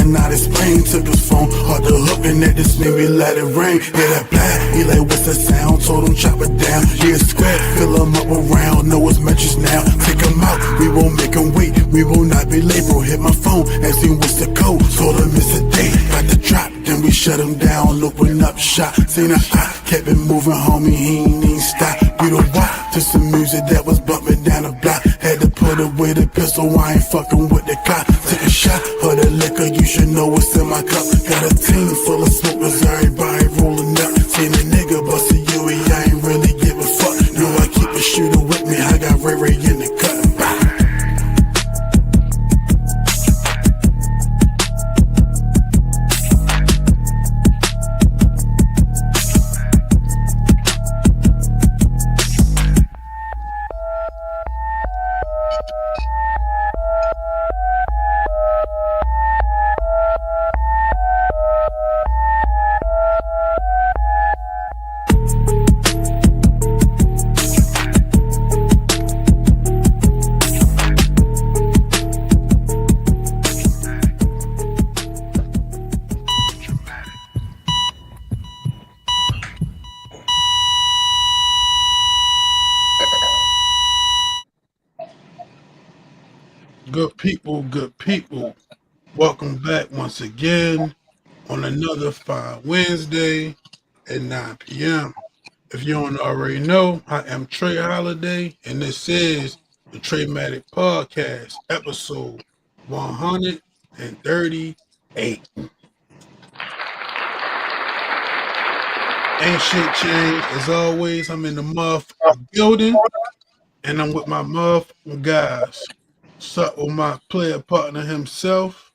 cannot explain. Took his phone, hard to hook, and that just made me let it rain. Hear that blast, he like, what's that sound? Told him chop it down. Yeah, square, fill him up around. Know his measures now. Take him out, we won't make him wait. We will not be late, bro. Hit my phone, asked him what's the code. Told him it's a date, got the drop. Then we shut him down, open up shop. Seen a eye, kept it moving, homie. He ain't even stop. You know why? To some music that was bumping down the block. Had to put away the pistol, I ain't fucking with the cop. Take a shot of the liquor, you should know what's in my cup. Got a team full of smokers, everybody rolling up. Seen a nigga bust a UE, I ain't really give a fuck. Know I keep a shooter with me, I got Ray Ray in the cut. Good people. Welcome back once again on another fine Wednesday at 9 p.m. If you don't already know, I am Trey Holiday, and this is the TraMatic Podcast, episode 138. Ain't shit changed. As always, I'm in the motherfucking building, and I'm with my motherfucking guys. What's up with my player partner himself?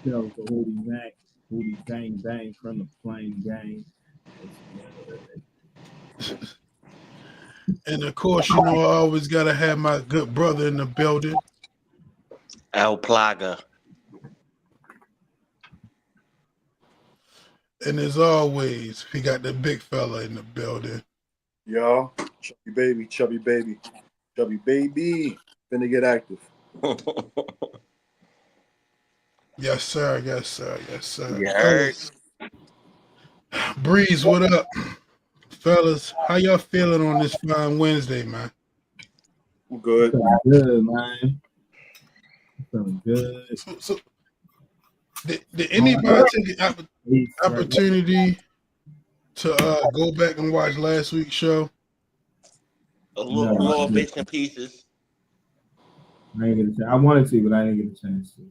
Yo, the Hootie Bang Bang from the Flame Gang. And of course, you know, I always gotta have my good brother in the building. El Plaga. And as always, we got the big fella in the building. Yo, chubby baby. Finna get active. Yes, sir. You heard? Breeze, what up? Fellas, how y'all feeling on this fine Wednesday, man? I'm good. Good, man. Feeling good. So did anybody take an opportunity to go back and watch last week's show? A little more bits and pieces. I didn't get a chance. I wanted to, but I didn't get a chance to.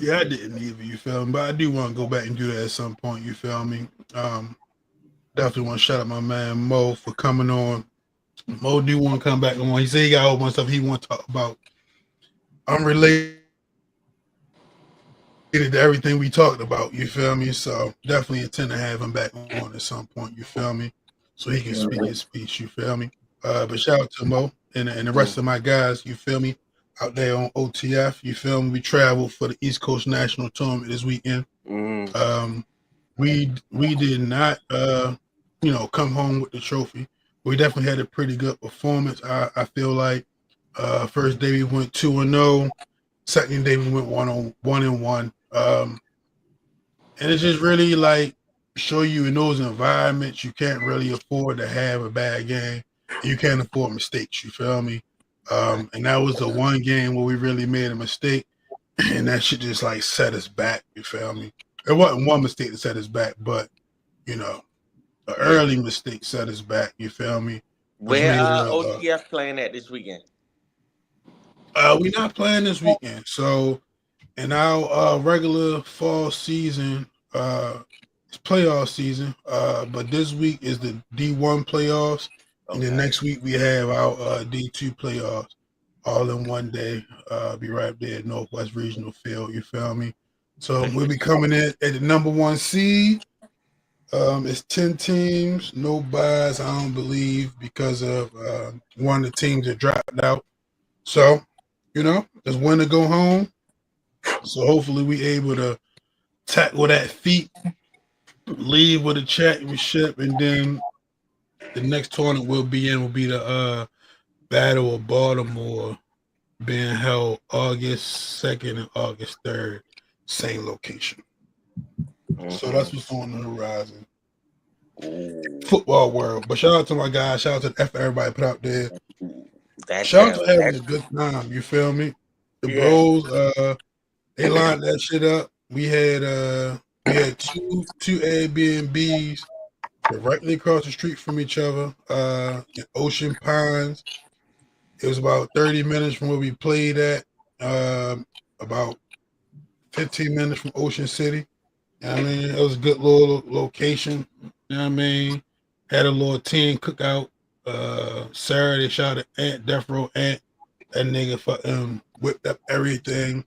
Yeah, I didn't either, you feel me? But I do want to go back and do that at some point, you feel me? Definitely want to shout out my man Mo for coming on. Mo do want to come back on. He said he got a whole bunch of stuff he want to talk about. Unrelated to everything we talked about, you feel me? So definitely intend to have him back on at some point, you feel me? So he can speak his speech, you feel me? But shout out to Mo and the rest of my guys, you feel me? Out there on OTF, you feel me? We traveled for the East Coast National Tournament this weekend. We did not, come home with the trophy. We definitely had a pretty good performance. I feel like first day we went 2-0. Second day we went 1-1. And it's just really like show you in those environments you can't really afford to have a bad game. You can't afford mistakes. You feel me? And that was the one game where we really made a mistake, and that shit just like set us back. You feel me? It wasn't one mistake that set us back, but an early mistake set us back. You feel me? Where OTF playing at this weekend? We're not playing this weekend. So in our regular fall season, it's playoff season. But this week is the D1 playoffs. Okay. And then next week we have our D2 playoffs all in one day. Be right there at Northwest Regional Field. You feel me? So we'll be coming in at the number one seed. It's 10 teams, no buys, I don't believe, because of one of the teams that dropped out. So, there's one to go home. So hopefully we able to tackle that feat, leave with a championship, and then the next tournament we'll be in will be the Battle of Baltimore being held August 2nd and August 3rd, same location. So that's what's on the horizon. Football world. But shout out to my guys. Shout out to the effort everybody put out there. Shout out to having a good time. You feel me? The bros, they lined that shit up. We had two Airbnbs directly across the street from each other in Ocean Pines. It was about 30 minutes from where we played at, about 15 minutes from Ocean City. You know what I mean? It was a good little location. You know what I mean? Had a little teen cookout. Saturday, shot at Ant, Death Row Ant. That nigga fucking whipped up everything.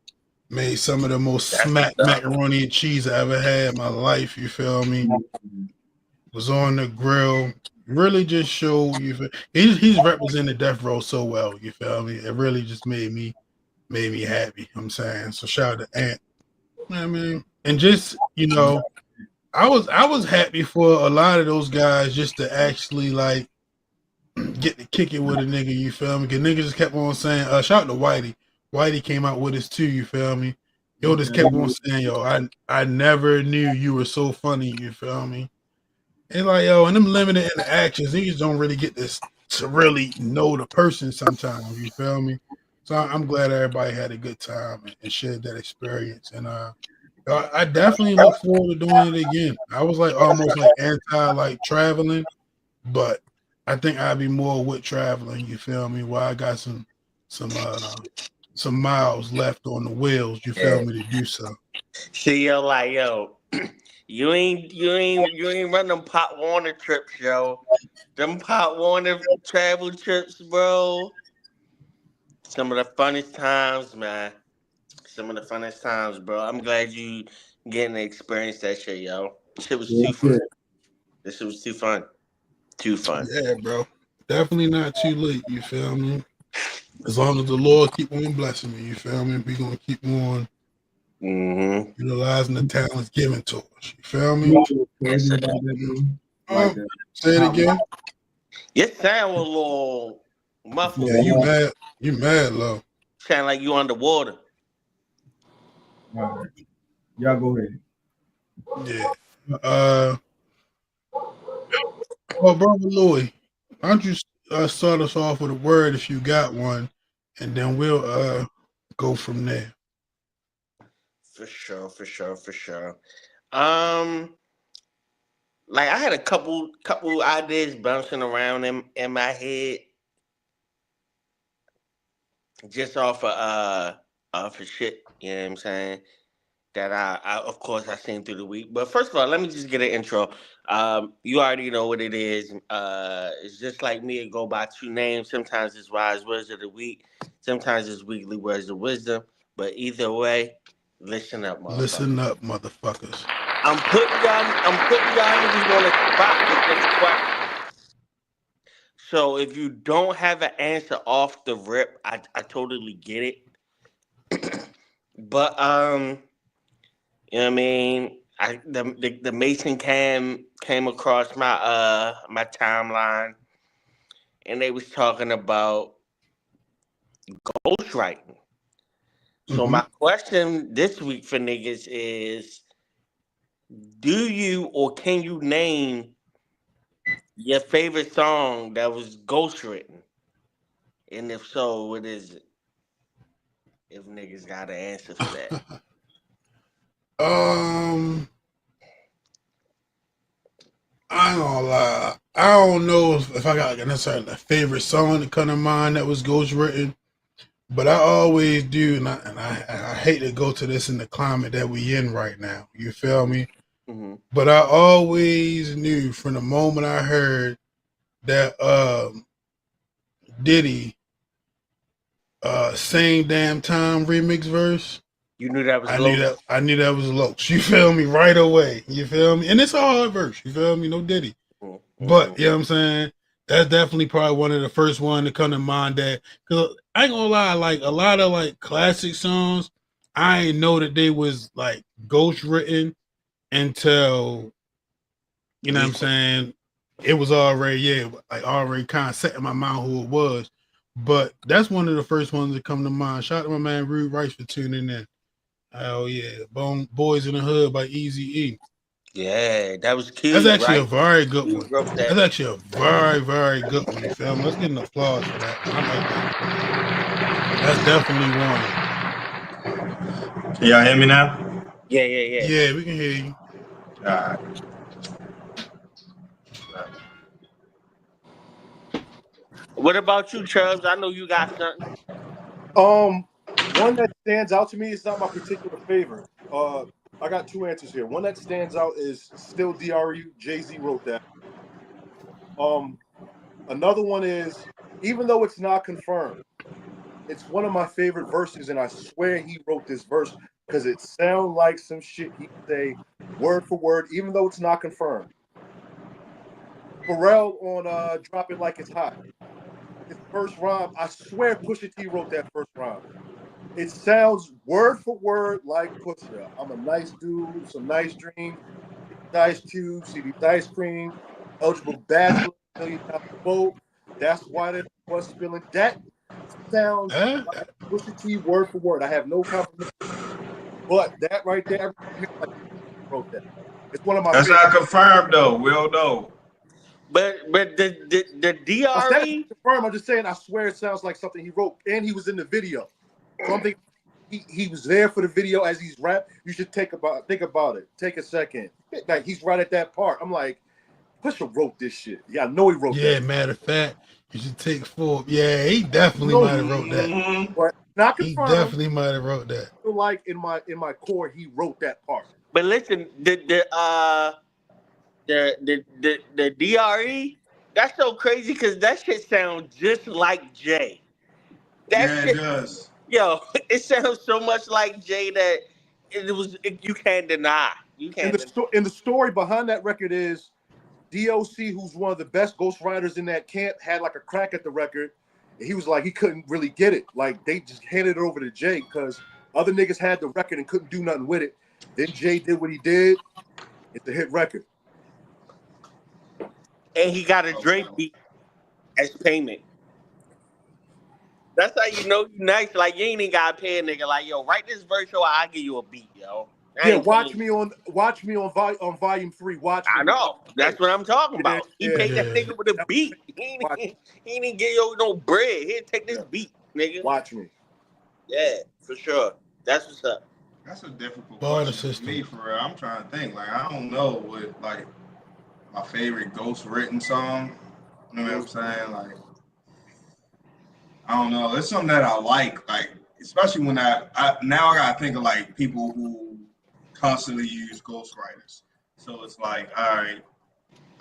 Made some of the most smack macaroni and cheese I ever had in my life. You feel me? Was on the grill. Really just showed you. He's represented Death Row so well. You feel me? It really just made me happy. I'm saying so. Shout out to Ant. You know what I mean? And just I was happy for a lot of those guys just to actually like get to kick it with a nigga. You feel me? Because niggas just kept on saying, shout out to Whitey. Whitey came out with us too. You feel me? Yo, just kept on saying, yo, I never knew you were so funny. You feel me? And like, yo, and them limited interactions, niggas don't really get this to really know the person sometimes. You feel me? So I'm glad everybody had a good time and shared that experience. And I definitely look forward to doing it again. I was like almost like anti like traveling, but I think I'd be more with traveling. You feel me? While I got some miles left on the wheels. You feel me to do so? See, yo, you ain't run them Pop Warner trips, yo. Them Pop Warner travel trips, bro. Some of the funnest times, man. Some of the funnest times, bro. I'm glad you getting to experience that shit, yo. Shit was too fun. This shit was too fun. Too fun. Yeah, bro. Definitely not too late. You feel me? As long as the Lord keep on blessing me, you feel me? We gonna keep on utilizing the talents given to us. You feel me? Yes, sir. Say it again. Your sound was a little muffled. Yeah, you mad? You mad, low? Sound like you underwater. All right. Y'all go ahead. Yeah. Well, brother Louis, why don't you start us off with a word if you got one, and then we'll go from there. For sure. Like I had a couple ideas bouncing around in my head, just off of shit. You know what I'm saying? That I of course I seen through the week. But first of all, let me just get an intro. You already know what it is. It's just like me. It go by two names. Sometimes it's Wise Words of the Week. Sometimes it's Weekly Words of Wisdom. But either way, listen up, motherfucker. Listen up, motherfuckers. I'm putting y'all niggas on the spot with this question. So if you don't have an answer off the rip, I totally get it. But you know what I mean? The Mason cam came across my timeline, and they was talking about ghostwriting. So my question this week for niggas is: do you or can you name your favorite song that was ghostwritten? And if so, what is it? If niggas got an answer for that. I ain't gonna lie. I don't know if I got necessarily a favorite song that come to mind that was ghostwritten, but I always do, and I hate to go to this in the climate that we in right now. You feel me? Mm-hmm. But I always knew from the moment I heard that Diddy Same Damn Time remix verse. You knew that was I Los? knew that was Los. You feel me? Right away. You feel me? And it's a hard verse. You feel me? No Diddy. Mm-hmm. But you know what I'm saying? That's definitely probably one of the first one to come to mind. That because I ain't gonna lie, like a lot of like classic songs, I ain't know that they was like ghost written until you know what I'm saying. It was already like already kind of set in my mind who it was. But that's one of the first ones that come to mind. Shout out to my man Rude Rice for tuning in. Oh yeah, Bone Boys in the Hood by Easy E. Yeah, that was That's Q, actually a right? very good Q one. wrote That's that. actually a very, very good one. You feel me? Let's get an applause for that. I like that. That's definitely one. Can y'all hear me now? Yeah, yeah, yeah. Yeah, we can hear you. All right. What about you, Chubbs? I know you got something. One that stands out to me is not my particular favorite. I got two answers here. One that stands out is still DRE. Jay-Z wrote that. Another one is, even though it's not confirmed, it's one of my favorite verses, and I swear he wrote this verse because it sounds like some shit he say word for word, even though it's not confirmed. Pharrell on Drop It Like It's Hot. His first rhyme, I swear Pusha T wrote that first rhyme. It sounds word for word like Pusha. I'm a nice dude, some nice dreams, ice cubes, see these ice cream, eligible bachelor, $1 million vote. That's why there was spilling. That sounds like Pusha T word for word. I have no confirmation, but that right there, every time I hear it, like he wrote that. It's one of my That's favorite. not confirmed though. We'll know. But the I said it's DRE, confirmed. I'm just saying. I swear it sounds like something he wrote, and he was in the video. So I'm thinking he was there for the video as he's rap. You should think about it. Take a second. Like he's right at that part. I'm like, Pusha wrote this shit. Yeah, I know he wrote Yeah, that. matter of fact, you should take 4. Yeah, he definitely No, might have wrote that. but not He confirmed. definitely might have wrote that. I feel like in my core, he wrote that part. but listen, the DRE, that's so crazy because that shit sounds just like Jay. That Yeah, it shit, does. yo, it sounds so much like Jay that you can't deny. You And can't deny. the story behind that record is DOC, who's one of the best ghostwriters in that camp, had like a crack at the record. And he was like, he couldn't really get it. Like they just handed it over to Jay because other niggas had the record and couldn't do nothing with it. Then Jay did what he did. It's a hit record. And he got a Drake beat as payment. That's how you know you nice. Like you ain't even gotta pay a nigga. Like yo, write this verse, yo, I'll give you a beat, yo. I Yeah, ain't paying you. watch me on volume 3. Watch I me. know. That's what I'm talking Yeah, about. He yeah. paid that Yeah. nigga with a beat. Watch, He didn't give yo no bread. Here, take this yeah. beat, nigga. Watch me. Yeah, for sure. That's what's up. That's a difficult Barter question for system. me, for real. I'm trying to think. Like, I don't know what, like, my favorite ghost written song. You know what I'm saying? Like, I don't know. It's something that I like, especially when now I gotta think of like people who constantly use ghostwriters. So it's like, all right.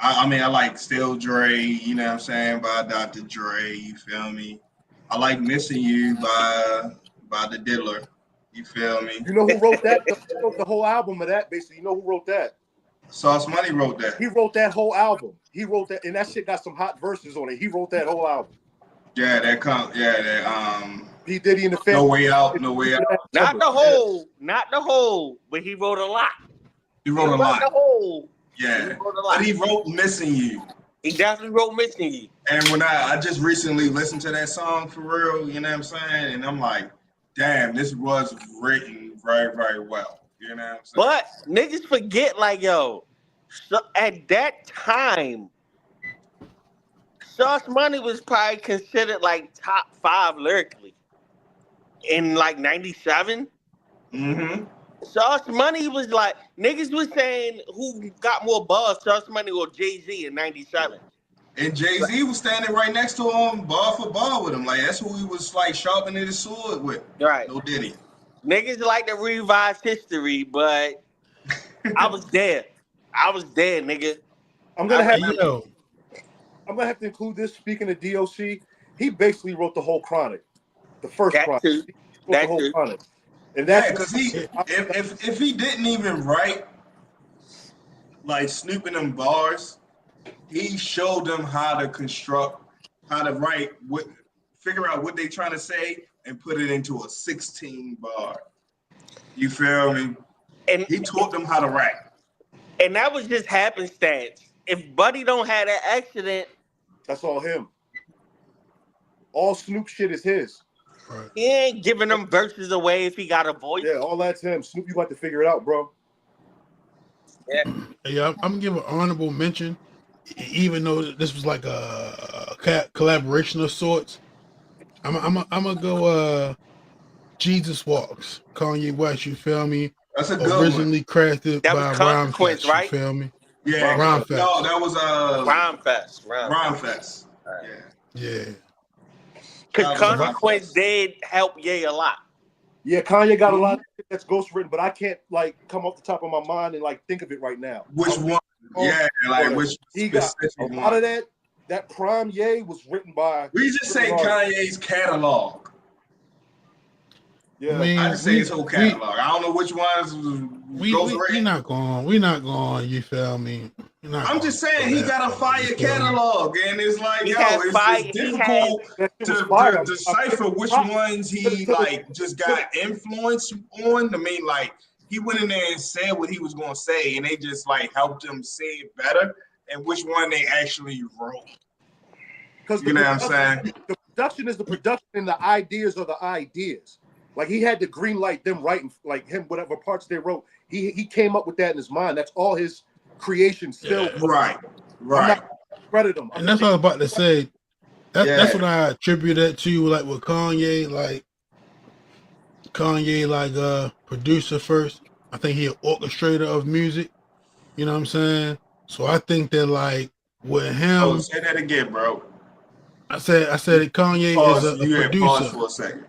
I mean, I like Still Dre, you know what I'm saying, by Dr. Dre, you feel me? I like Missing You by the Diddler, you feel me? You know who wrote that? Who wrote the whole album of that, basically. You know who wrote that? Sauce Money wrote that. He wrote that whole album. He wrote that, and that shit got some hot verses on it. He wrote that whole album. Yeah, that P. Diddy and the No Family. Way Out, No Way Out. Not the whole, but he wrote a lot. He wrote a Not lot. the whole. Yeah, He wrote a lot. but he wrote Missing You. He definitely wrote Missing You. And when I just recently listened to that song for real, you know what I'm saying? And I'm like, damn, this was written very, very well. You know what I'm saying? But niggas forget, like, yo, so at that time, Sauce Money was probably considered like top 5 lyrically. In like 97. Mm-hmm. Sauce Money was like, niggas was saying who got more buzz, Sauce Money or Jay-Z in 97. And Jay-Z was standing right next to him, bar for bar with him. Like, that's who he was, like, sharpening his sword with. Right. No Diddy. Niggas like to revise history, but I was there. I was there, nigga. I'm gonna have to include this. Speaking of DOC, he basically wrote the whole Chronic, the first That Chronic. too. He wrote the whole Chronic, and that's because if he didn't even write like Snoop and them bars, he showed them how to construct, how to write, figure out what they trying to say, and put it into a 16 bar. You feel me? And he taught them how to rap. And that was just happenstance. If Buddy don't have that accident, that's all him. All Snoop shit is his. Right. He ain't giving them verses away if he got a voice. Yeah, all that's him. Snoop, you got to figure it out, bro. Yeah. Yeah, I'm gonna give an honorable mention, even though this was like a collaboration of sorts. I'm gonna go. Jesus Walks, Kanye West. You feel me? That's a good one. Originally crafted That was by Rhyme Consequence, Fest. You right? feel me? Yeah, Rhyme Fest. no, that was Rhyme Fest. Rhyme Fest. Right. Yeah. Yeah. Because That was Rhyme Consequence Fest. did help Ye a lot. Yeah, Kanye got a lot of shit that's ghostwritten, but I can't like come off the top of my mind and like think of it right now. Which one? Yeah, like which he got specific a one? lot of that. That Prime Ye was written by. We just say Kanye's catalog. Yeah, I just say his whole catalog. I don't know which ones we not going. You feel me? I'm just saying he got a fire catalog, and it's like it's difficult to decipher which ones he like just got influence on. I mean, like he went in there and said what he was gonna say, and they just like helped him say it better, and which one they actually wrote. Because you know what I'm saying? The production is the production, and the ideas are the ideas. Like he had to green light them writing, like him, whatever parts they wrote. He came up with that in his mind. That's all his creation still. Yeah. Right. I'm not credit him. And that's what I was about to say. That's what I attribute that to, like with Kanye, like producer first. I think he an orchestrator of music. You know what I'm saying? So I think that like with him. Oh, say that again, bro. I said that Kanye is a producer. Pause for a second.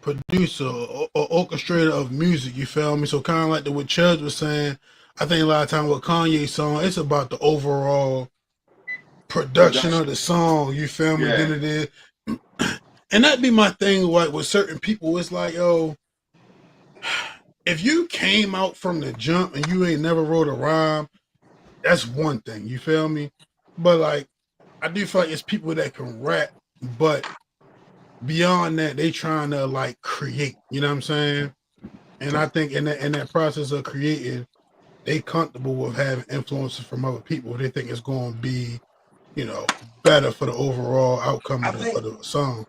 Producer or orchestrator of music, you feel me? So kind of like what Chud was saying, I think a lot of time with Kanye's song, it's about the overall production of the song, you feel me? Than it is. And that'd be my thing, like with certain people, it's like, yo, if you came out from the jump and you ain't never wrote a rhyme, that's one thing, you feel me? But like, I do feel like it's people that can rap, but beyond that, they trying to like create, you know what I'm saying? And I think in that process of creating, they comfortable with having influences from other people. They think it's going to be, you know, better for the overall outcome of the song.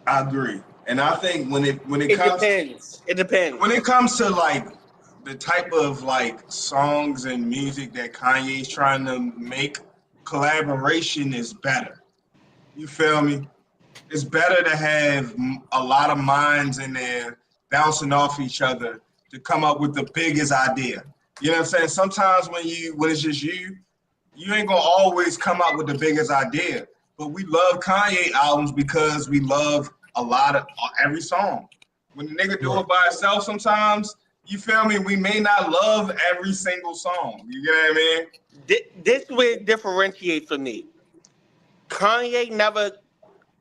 I agree, and I think when it depends. It depends. When it comes to like the type of like songs and music that Kanye's trying to make, collaboration is better. You feel me? It's better to have a lot of minds in there bouncing off each other to come up with the biggest idea. You know what I'm saying? Sometimes when it's just you ain't gonna always come up with the biggest idea. But we love Kanye albums because we love a lot of every song. When the nigga do it by itself, sometimes you feel me. We may not love every single song. You get what I mean? This will differentiate for me. Kanye never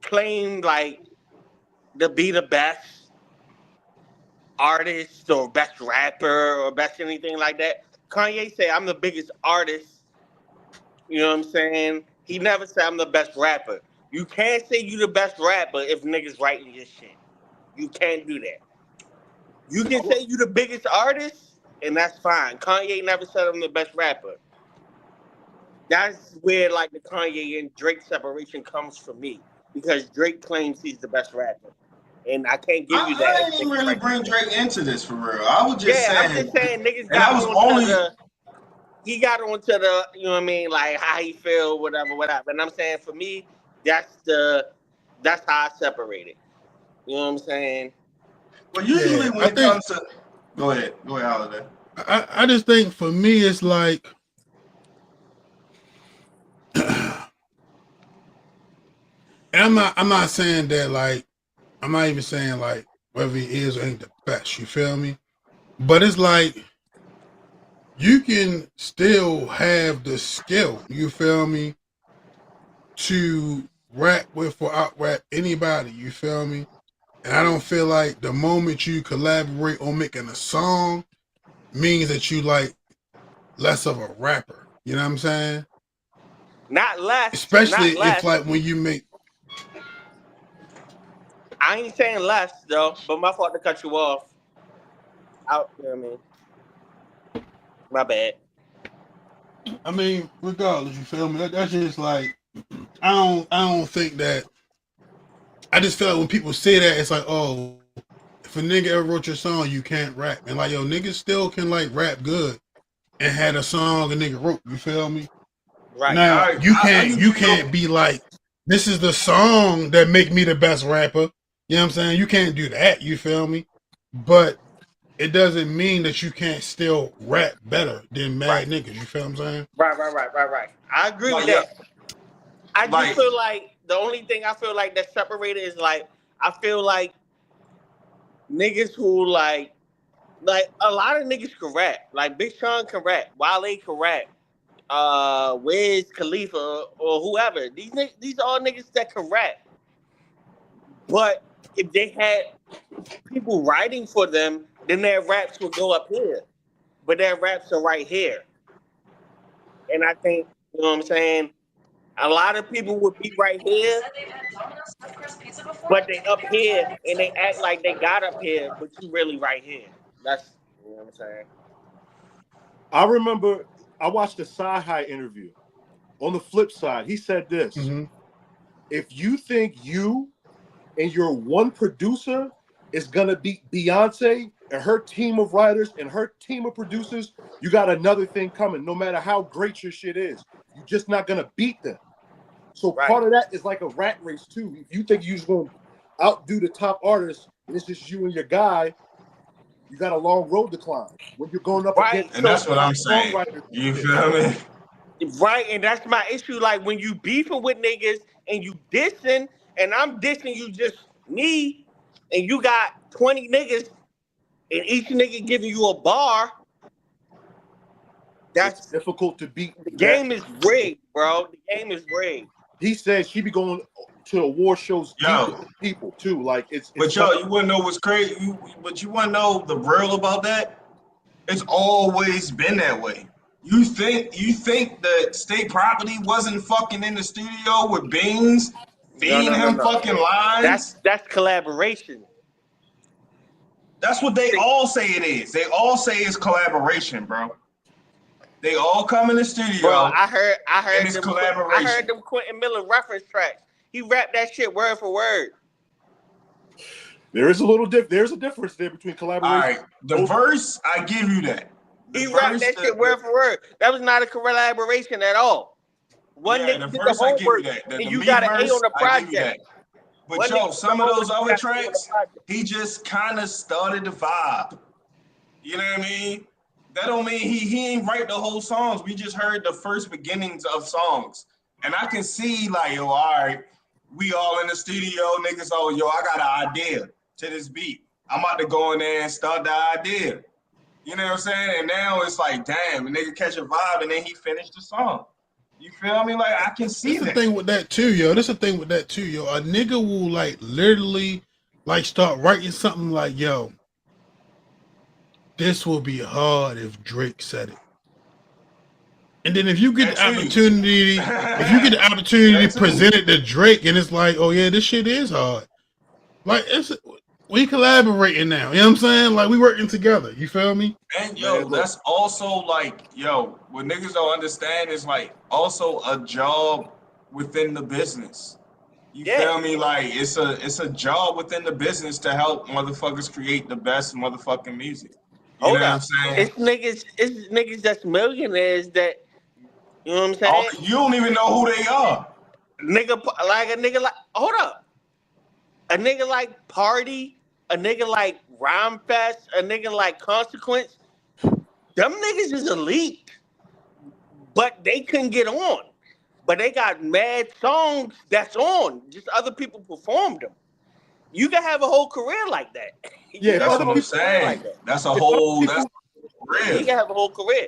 claimed like to be the best artist or best rapper or best anything like that. Kanye said, I'm the biggest artist. You know what I'm saying? He never said I'm the best rapper. You can't say you the best rapper if niggas writing your shit. You can't do that. You can say you the biggest artist, and that's fine. Kanye never said I'm the best rapper. That's where like the Kanye and Drake separation comes for me. Because Drake claims he's the best rapper. And I can't give you that. I didn't really bring Drake into this for real. I was just saying. I'm just saying niggas got he got onto the, you know what I mean, like how he feel, whatever. And I'm saying for me, that's how I separate it. You know what I'm saying? Well, usually when it comes to go ahead, Holiday. I just think for me it's like and I'm not saying that like I'm not even saying like whether he is or ain't the best, you feel me? But it's like you can still have the skill, you feel me, to rap with or out rap anybody, you feel me? And I don't feel like the moment you collaborate on making a song means that you like less of a rapper. You know what I'm saying? Not less. Especially not less. if like when you make. I ain't saying less though, but my fault to cut you off. You know what I mean? My bad. I mean, regardless, you feel me? That's just like I don't think that I just feel like when people say that, it's like, oh, if a nigga ever wrote your song, you can't rap. And like, yo, niggas still can like rap good and had a song a nigga wrote. You feel me? Right. Now you you can't be like, this is the song that make me the best rapper. You know what I'm saying? You can't do that. You feel me? But it doesn't mean that you can't still rap better than mad niggas. You feel what I'm saying? Right. I agree with that. I just feel like the only thing I feel like that's separated is like I feel like niggas who like a lot of niggas can rap. Like Big Sean can rap, Wale can rap, Wiz Khalifa or whoever. These all niggas that can rap. But if they had people writing for them, then their raps would go up here. But their raps are right here. And I think, you know what I'm saying? A lot of people would be right here, but they up here and they act like they got up here, but you really right here. That's, you know what I'm saying? I remember I watched a Sci-Hi interview. On the flip side, he said this: if you think you and your one producer is gonna beat Beyonce and her team of writers and her team of producers, you got another thing coming. No matter how great your shit is, you're just not gonna beat them. So part of that is like a rat race too. If you think you're just gonna outdo the top artists, and it's just you and your guy, you got a long road to climb when you're going up against. And that's what I'm saying. You feel me? Right, and that's my issue. Like when you beefing with niggas and you dissing, and I'm dissing you just me, and you got 20 niggas, and each nigga giving you a bar. That's difficult to beat. The game is rigged, bro. The game is rigged. He said she be going to award shows deep with people too. Like it's but yo, you wanna know what's crazy? But you wanna know the real about that? It's always been that way. You think that State Property wasn't fucking in the studio with Beans feeding him fucking lines? That's collaboration. That's what they all say it is. They all say it's collaboration, bro. They all come in the studio. Bro, I heard and it's collaboration. I heard them Quentin Miller reference tracks. He rapped that shit word for word. There's a difference there between collaboration. All right, the verse, I give you that. He rapped that shit word for word. That was not a collaboration at all. One nigga did the homework, and you got an A on the project. But yo, some of those other tracks, he just kind of started the vibe. You know what I mean? That don't mean he ain't write the whole songs. We just heard the first beginnings of songs. And I can see like, yo, all right, we all in the studio, niggas, oh, yo, I got an idea to this beat. I'm about to go in there and start the idea. You know what I'm saying? And now it's like, damn, a nigga catch a vibe and then he finished the song. You feel me? Like, I can see that. That's the thing with that too, yo. That's the thing with that too, yo. A nigga will like literally like start writing something like, yo, this will be hard if Drake said it. And then if you get the opportunity, to present it to Drake, and it's like, oh yeah, this shit is hard. Like we collaborating now. You know what I'm saying? Like we working together. You feel me? And yo, that's also like, yo, what niggas don't understand is like also a job within the business. You feel me? Like it's a job within the business to help motherfuckers create the best motherfucking music. You know what I'm saying? It's niggas that's millionaires that, you know what I'm saying? You don't even know who they are. A nigga like Party, a nigga like Rhyme Fest, a nigga like Consequence. Them niggas is elite, but they couldn't get on. But they got mad songs that's on. Just other people performed them. You can have a whole career like that. Yeah, that's what I'm saying. That's a whole career. He can have a whole career.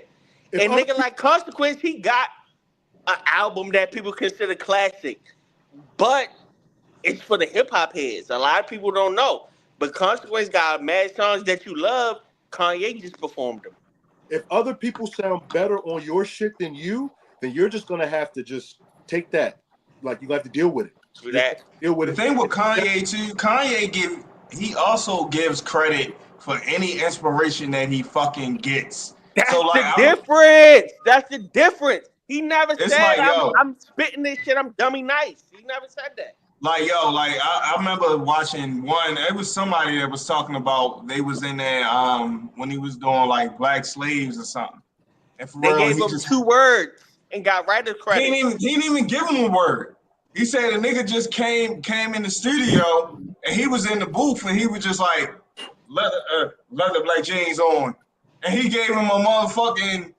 And nigga like Consequence, he got an album that people consider classic. But it's for the hip hop heads. A lot of people don't know. But Consequence got mad songs that you love. Kanye just performed them. If other people sound better on your shit than you, then you're just gonna have to just take that. Like you have to deal with it. Deal with it. The thing with Kanye too, he also gives credit for any inspiration that he fucking gets. That's the difference. That's the difference. He never said, like, I'm spitting this shit, I'm dummy nice. He never said that. Like, yo, like I remember watching one. It was somebody that was talking about they was in there when he was doing like black slaves or something. And for They real, gave he him just 2 words and got writer credit. he didn't even give him a word. He said a nigga just came in the studio and he was in the booth and he was just like leather black jeans on, and he gave him a motherfucking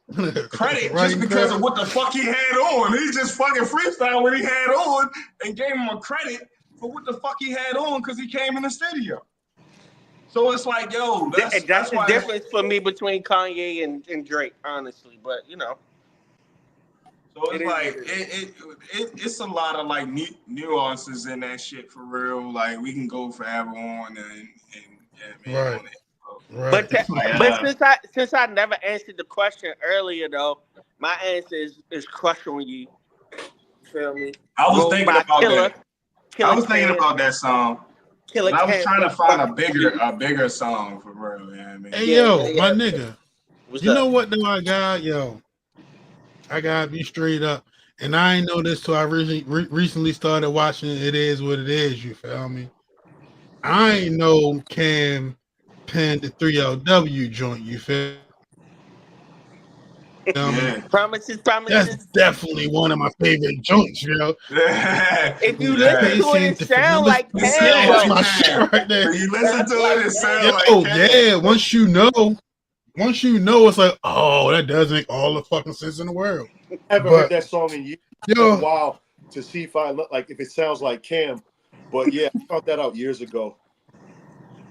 credit just Writing because of credit. what the fuck he had on. He just fucking freestyle what he had on and gave him a credit for what the fuck he had on because he came in the studio. So it's like, yo, That's that's the why. difference for me between Kanye and Drake, honestly. But you know, So it it's is like what it is. it's a lot of like nuances in that shit for real. Like we can go forever on and yeah, man, Right. on it. Right. But Like, since I never answered the question earlier though, my answer is Crush on You. Feel me? I was Wrote thinking by about that. I Killer was thinking Cam, about that song, Killer but I was Cam. trying to find Crush on You. a bigger song for real. Yeah, I Hey, mean, Yeah, yo, my yeah. nigga. What's You know up? what though I got? Yo, I gotta be straight up. And I ain't know this till I recently started watching It Is What It Is, you feel me? I ain't know Cam penned the 3LW joint, you feel me? yeah, Promises, That's promises. definitely one of my favorite joints, yo. If you listen yeah. to it, Pacing it different. sound like It Cam sound Yeah, that's like though. my shit Cam. right there. When you listen to it, it sound like Yo, Cam. yeah. Once you know, it's like, oh, that does make all the fucking sense in the world. I haven't heard But that song in years. It's been a yo, while to see if I look like if it sounds like Cam. But yeah, I found that out years ago.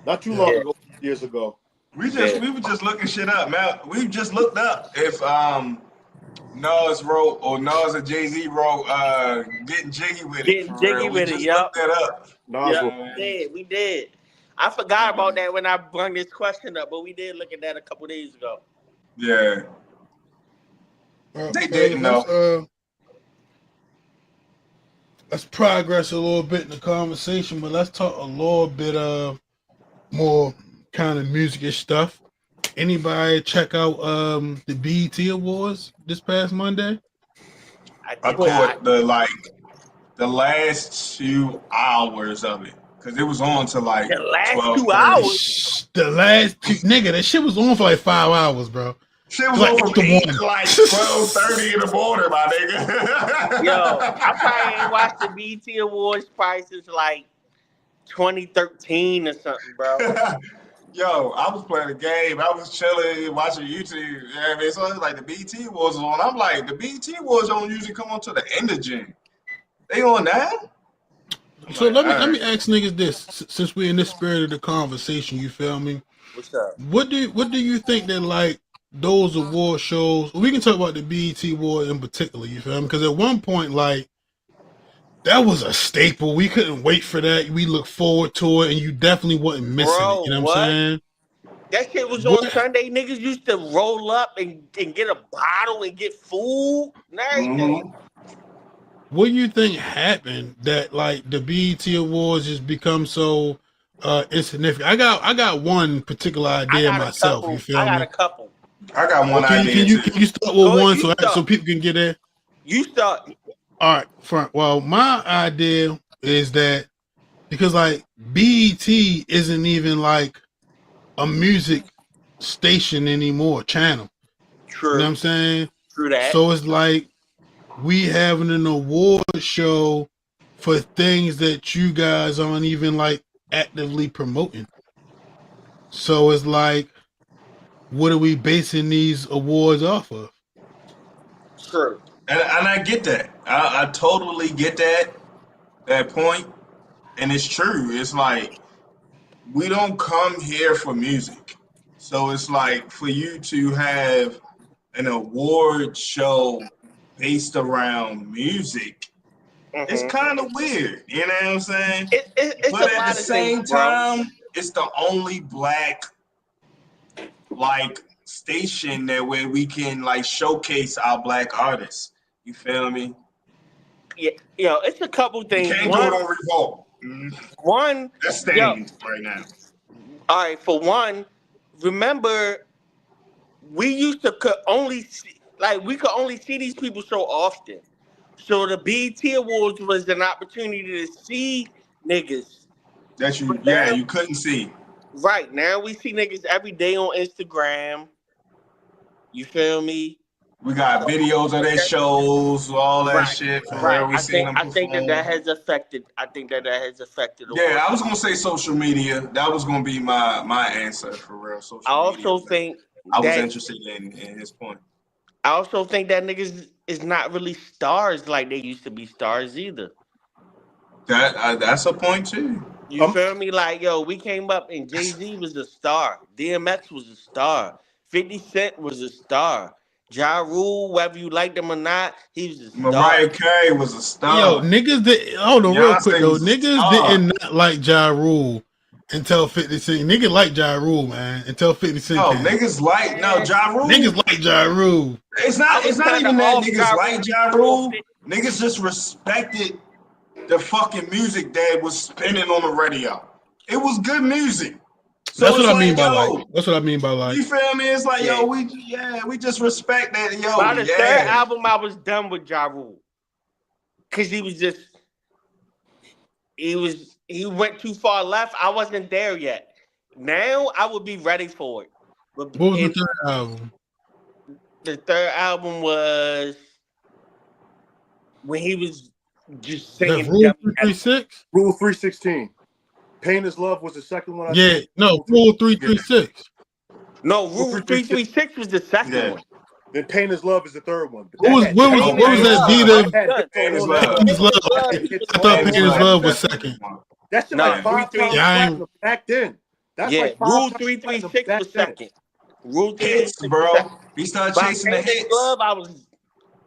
Not too long yo, Yeah, ago, years ago. yeah. We were just looking shit up, man. We just looked up if Nas wrote or Nas and Jay-Z wrote Getting Jiggy With It Getting for jiggy real. We with it, just looked yup. that up. Nas Yep, wrote. we did. I forgot about Um, that when I brought this question up, but we did look at that a couple days ago. yeah. They fellas, didn't know. let's progress a little bit in the conversation, but let's talk a little bit of more kind of music stuff. Anybody check out the BET Awards this past Monday? I I did Wait, not. caught the last 2 hours of it because it was on to like The last 12:30. 2 hours, The last two, nigga, that shit was on for like 5 hours, bro. Shit It's was like on from 8 8 to 1. to like 12:30 in the morning, my yo, I probably ain't nigga. watched the BT Awards probably since like 2013 or something, bro. Yo, I was playing a game. I was chilling, watching YouTube. You know what I mean? So it's like the BT Awards was on. I'm like, the BT Awards don't usually come on to the end of June. They on now? I'm So like, let all me right. ask niggas this, since we're in this spirit of the conversation, you feel me? What's up? What do you think that like those award shows? We can talk about the BET Award in particular, you feel me? Because at one point, like that was a staple. We couldn't wait for that. We look forward to it, and you definitely wasn't missing it. Bro, You know what I'm what? saying? That shit was on What Sunday. Niggas used to roll up and get a bottle and get food and everything. Mm-hmm. what do you think happened that like the BET Awards just become so insignificant? I got one particular I idea got a myself. You couple. I feel got a me? couple. I got one Can you idea too. start with Go ahead. one You so start. people can get there? You start. All right, front. Well, my idea is that because like BET isn't even like a music station anymore, channel. You know what True. I'm saying? True that. So it's like we having an award show for things that you guys aren't even like actively promoting. So it's like, what are we basing these awards off of? True. And I get that. I totally get that point. And it's true. It's like we don't come here for music. So it's like for you to have an award show based around music, it's Mm-hmm. kind of weird. You know what I'm saying? It's But a at the lot of things, same bro. time, it's the only black like station that where we can like showcase our black artists. You feel me? Yeah, it's a couple You things. can't do it on Revolt. One, That's yo, stained right now. all right. For one, remember we used to could only see, like we could only see these people so often. So the BET Awards was an opportunity to see niggas. That you, But now, you couldn't see. right now we see niggas every day on Instagram. You feel me? We got videos of their shows, all that Right, shit. For right. real, we seen them I think that perform. has affected. I think that has affected Yeah, awards. I was gonna say social media. That was gonna be my answer for real. I Social media. also think I was that interested in his point. I also think that niggas is not really stars like they used to be stars either. That's a point too. You feel me? Like, yo, we came up and Jay-Z was a star. DMX was a star. 50 Cent was a star. Ja Rule, whether you liked him or not, he was a star. Mariah Carey was a Yo, star. niggas did. Hold on, real quick Beyonce though. was a Niggas star. did not like Ja Rule until 50 Cent. Niggas like Ja Rule, man. Until 50 Cent No, came. niggas like Ja Rule. Niggas like Ja Rule. It's not even that niggas like Ja Rule. Niggas just respected the fucking music that was spinning on the radio. It was good music. So That's what I mean by yo, like. That's what I mean by like. You feel me? It's like, yo, we just respect that. Yo, By the third album, I was done with Ja Rule. Cause he went too far left. I wasn't there yet. Now I would be ready for it. But What was the third album? The third album was when he was just singing. Rule 336? Rule 316. Pain is Love was the second one. No, Rule 336. No, Rule 336 was the second one. Then Pain is Love is the third one. What was that beat of Pain is Love? Pain is Love. I thought Pain is Love was second. That shit like 5 times platinum back then. That's like 5 Rule times 336 was then. second. Rule Hits, 336 bro. was second. He started By chasing the Pain is hits. Love,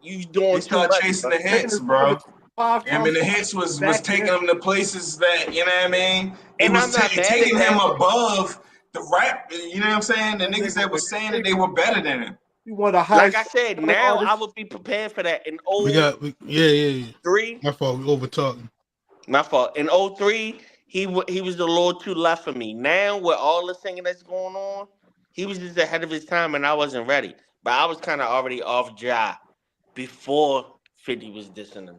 you doing He started chasing the hits, bro. I mean, the hits was taking him to places that, you know what I mean? It was taking him above the rap, you know what I'm saying? The niggas that was saying that they were better than him. You want a like I said, now I would be prepared for that. In 03, My fault. We over talking. My fault. In 03, he was a little too left for me. Now with all the singing that's going on, he was just ahead of his time, and I wasn't ready. But I was kind of already off Ja before 50 was dissing him.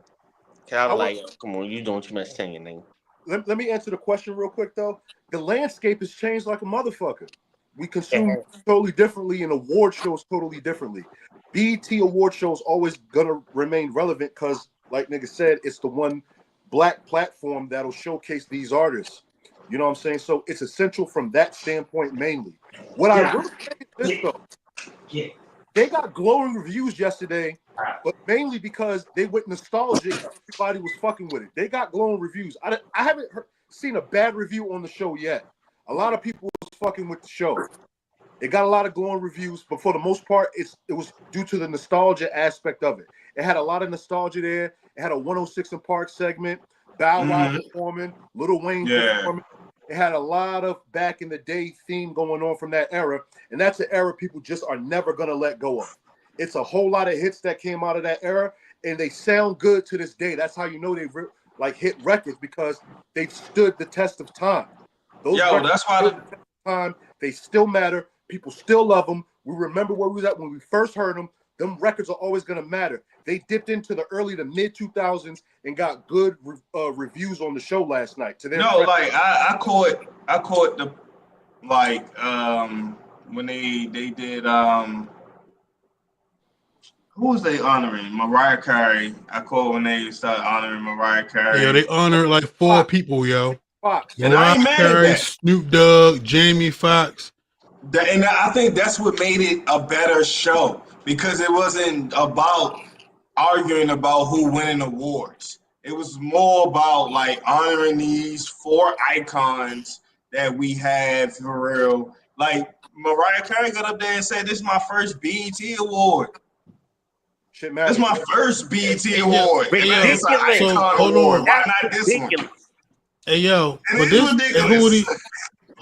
Cause I was like, yo, come on, you doing too much singing, nigga. Let me answer the question real quick though. The landscape has changed like a motherfucker. We consume totally differently, and award shows totally differently. BET award shows always gonna remain relevant because, like nigga said, it's the one black platform that'll showcase these artists. You know what I'm saying? So it's essential from that standpoint mainly. What I really think is this though. They got glowing reviews yesterday, but mainly because they went nostalgic. Everybody was fucking with it. They got glowing reviews. I haven't seen a bad review on the show yet. A lot of people was fucking with the show. It got a lot of glowing reviews, but for the most part, it was due to the nostalgia aspect of it. It had a lot of nostalgia there. It had a 106 in Park segment, Bow Wow performing, Lil Wayne performing. It had a lot of back in the day theme going on from that era, and that's an era people just are never gonna let go of. It's a whole lot of hits that came out of that era, and they sound good to this day. That's how you know they've hit records, because they've stood the test of time. Those that's why they still matter. People still love them. We remember where we was at when we first heard them. Them records are always gonna matter. They dipped into the early to mid 2000s and got good reviews on the show last night. I caught the when they did who was they honoring? Mariah Carey. I caught when they started honoring Mariah Carey. Yeah, they honored like 4 people, yo. Fox. And I ain't mad at that. Snoop Dogg, Jamie Foxx. And I think that's what made it a better show, because it wasn't about arguing about who winning awards. It was more about like honoring these 4 icons that we have for real. Like Mariah Carey got up there and said, "This is my first BET award. Shit, this is my first BET award. It's an icon hold award. on. Why not this one?" Hey yo, and but this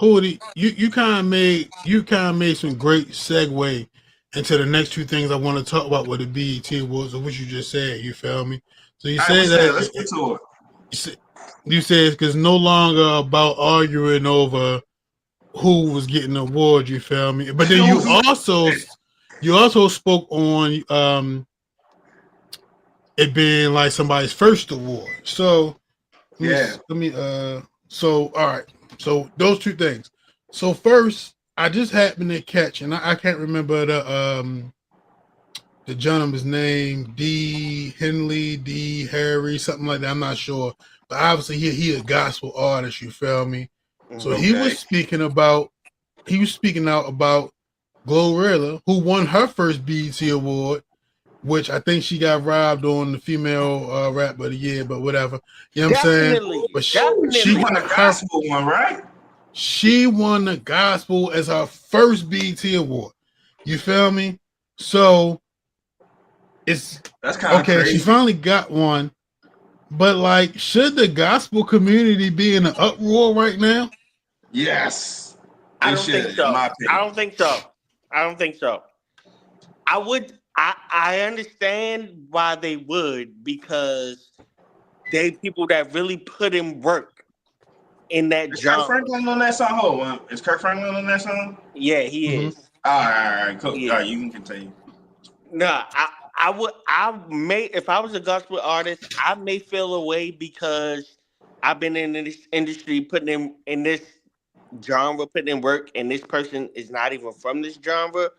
Hootie, you kind of made some great segue into the next 2 things I want to talk about with the BET Awards, of what you just said. You feel me? So you said that. Let's get to it. You said it's no longer about arguing over who was getting the award. You feel me? But then you also spoke on it being like somebody's first award. So Yeah. so all right. So those two things. So first, I just happened to catch, and I can't remember the gentleman's name, D. Henley, D. Harry, something like that. I'm not sure. But obviously he a gospel artist, you feel me? So he was speaking out about Glorilla, who won her first BET award, which I think she got robbed on the female rap of the year, but whatever. You know what I'm saying? But she won the gospel one, right? She won the gospel as her first BET award. You feel me? So that's kind of okay. Crazy. She finally got one, but like, should the gospel community be in an uproar right now? Yes, I don't think so. I don't think so. I understand why they would, because they people that really put in work in that job. Kirk Franklin on that song? Is Kirk Franklin on that song? Yeah, he is. All right, cool. Yeah. All right, you can continue. No, I may, if I was a gospel artist, I may feel away because I've been in this industry putting in this genre, putting in work, and this person is not even from this genre.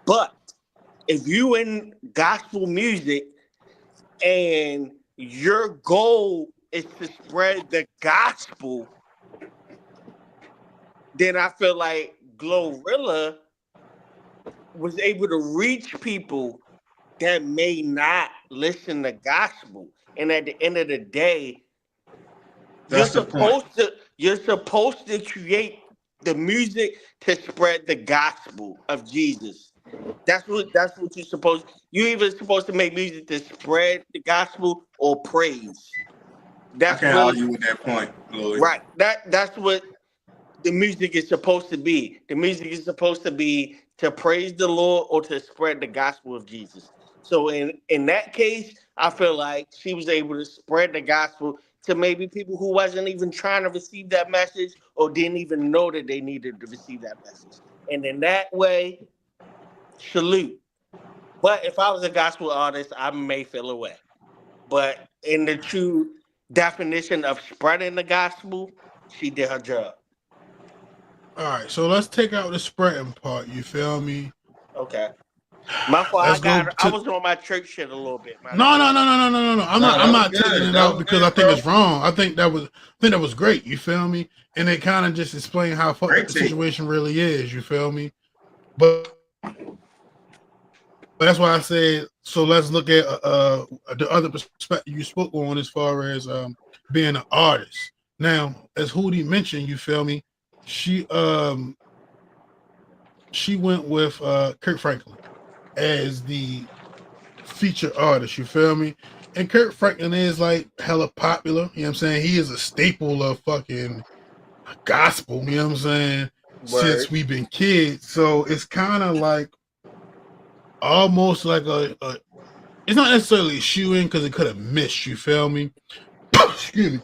But if you in gospel music and your goal is to spread the gospel, then I feel like Glorilla was able to reach people that may not listen to gospel. And at the end of the day, you're supposed to create the music to spread the gospel of Jesus. That's what you're supposed. You're either supposed to make music to spread the gospel or praise. I can't argue with that point, Louis. Right. That's what the music is supposed to be. The music is supposed to be to praise the Lord or to spread the gospel of Jesus. So in that case, I feel like she was able to spread the gospel to maybe people who wasn't even trying to receive that message or didn't even know that they needed to receive that message. And in that way, salute. But if I was a gospel artist, I may feel away. But in the true definition of spreading the gospel, she did her job. All right, so let's take out the spreading part. You feel me? Okay. My fault. I was on my church shit a little bit. No. I'm not taking it out because I think it's wrong. I think that was great. You feel me? And it kind of just explained how fucked up the situation really is. You feel me? But that's why I said, so let's look at the other perspective you spoke on as far as being an artist. Now, as Hootie mentioned, you feel me? She went with Kirk Franklin as the feature artist, you feel me? And Kirk Franklin is like hella popular, you know what I'm saying? He is a staple of fucking gospel, you know what I'm saying? Since we've been kids. So it's kind of like almost like it's not necessarily a shoe-in because it could have missed, you feel me? Excuse me.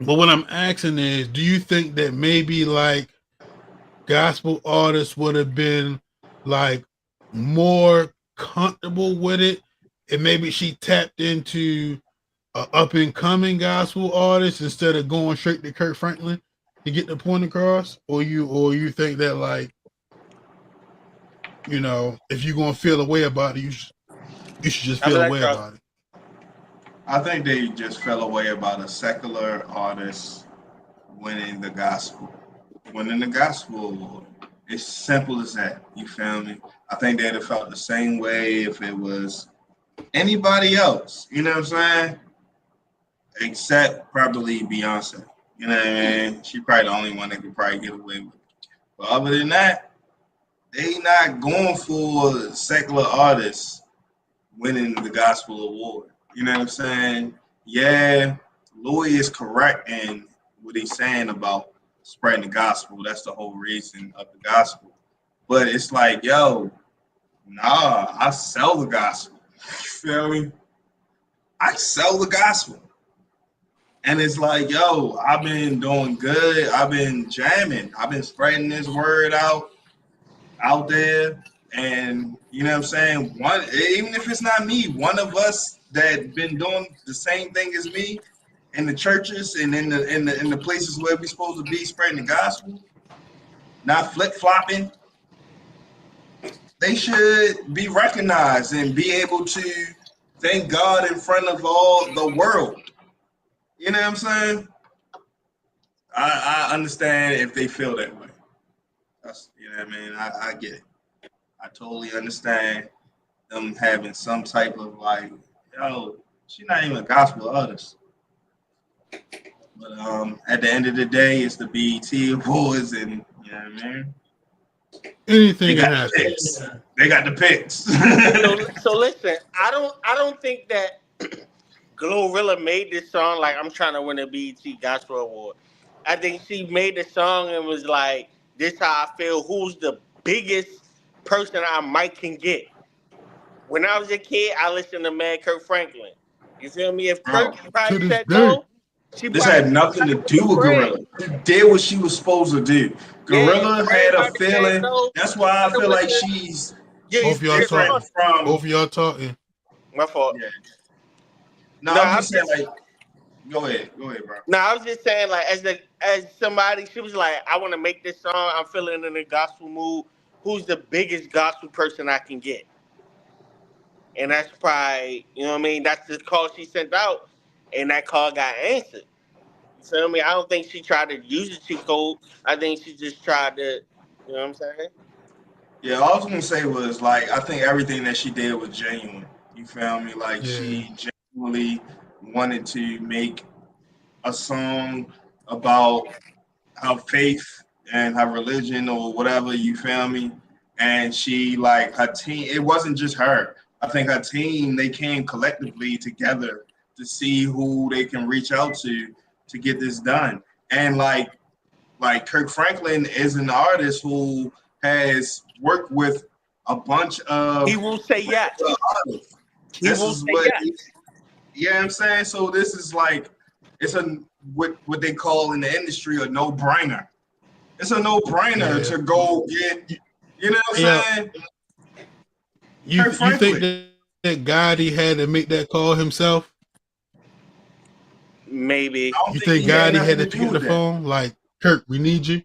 But what I'm asking is, do you think that maybe like gospel artists would have been like more comfortable with it, and maybe she tapped into an up and coming gospel artist instead of going straight to Kirk Franklin to get the point across? Or you think that, like, you know, if you're gonna feel a way about it, you should just feel a way about it? I think they just fell away about a secular artist winning the gospel award. It's simple as that. You feel me? I think they'd have felt the same way if it was anybody else. You know what I'm saying? Except probably Beyonce. You know what I mean? She's probably the only one that could probably get away with it. But other than that, they not going for secular artists winning the gospel award. You know what I'm saying? Yeah, Louis is correct in what he's saying about spreading the gospel. That's the whole reason of the gospel. But it's like, yo, nah, I sell the gospel. You feel me? I sell the gospel. And it's like, yo, I've been doing good. I've been jamming. I've been spreading this word out there. And you know what I'm saying? One, even if it's not me, one of us that been doing the same thing as me in the churches and in the places where we supposed to be spreading the gospel, not flip flopping, they should be recognized and be able to thank God in front of all the world. You know what I'm saying? I understand if they feel that way. That's, you know what I mean? I get it. I totally understand them having some type of like, yo, she's not even a gospel artist. But at the end of the day, it's the BET Awards, and you know what I mean. Anything They can got the happen. picks. They got the picks. So listen, I don't think that Glorilla made this song like I'm trying to win a BET Gospel Award. I think she made the song and was like, "This how I feel. Who's the biggest person I might can get?" When I was a kid, I listened to Mad Kirk Franklin. You feel me? If Kirk Bro, probably To this said day. no, she this probably had nothing to do with spread. Gorilla. She did what she was supposed to do. Yeah, if Gorilla Fred had a might have said feeling. no, That's why I feel like listen, she's yeah, she's Both y'all it's different talking. on. from. Both of y'all talking. My fault. Yeah. No, No, I'm I'm just saying just like, go ahead, bro. no, I was just saying like as somebody, she was like, I want to make this song. I'm feeling in a gospel mood. Who's the biggest gospel person I can get? And that's probably, you know what I mean? That's the call she sent out, and that call got answered. You feel me? I don't think she tried to use the cheat code. I think she just tried to, you know what I'm saying? Yeah, all I was gonna say was like I think everything that she did was genuine. You feel me? Like Yeah. she genuinely wanted to make a song about her faith and her religion or whatever, you feel me? And she like her team, it wasn't just her. I think her team, they came collectively together to see who they can reach out to get this done. And like Kirk Franklin is an artist who has worked with a bunch He of will say yes. artists. He This will is say what yes. you know what I'm saying? So this is like it's a what they call in the industry a no-brainer. It's a no-brainer Yeah. to go get, you know what I'm Yeah. saying? You Kirk you think Franklin. that Gotti had to make that call himself? Maybe. I don't You think think he had Gotti had nothing to to pick do up the with that. phone? Like, Kirk, we need you.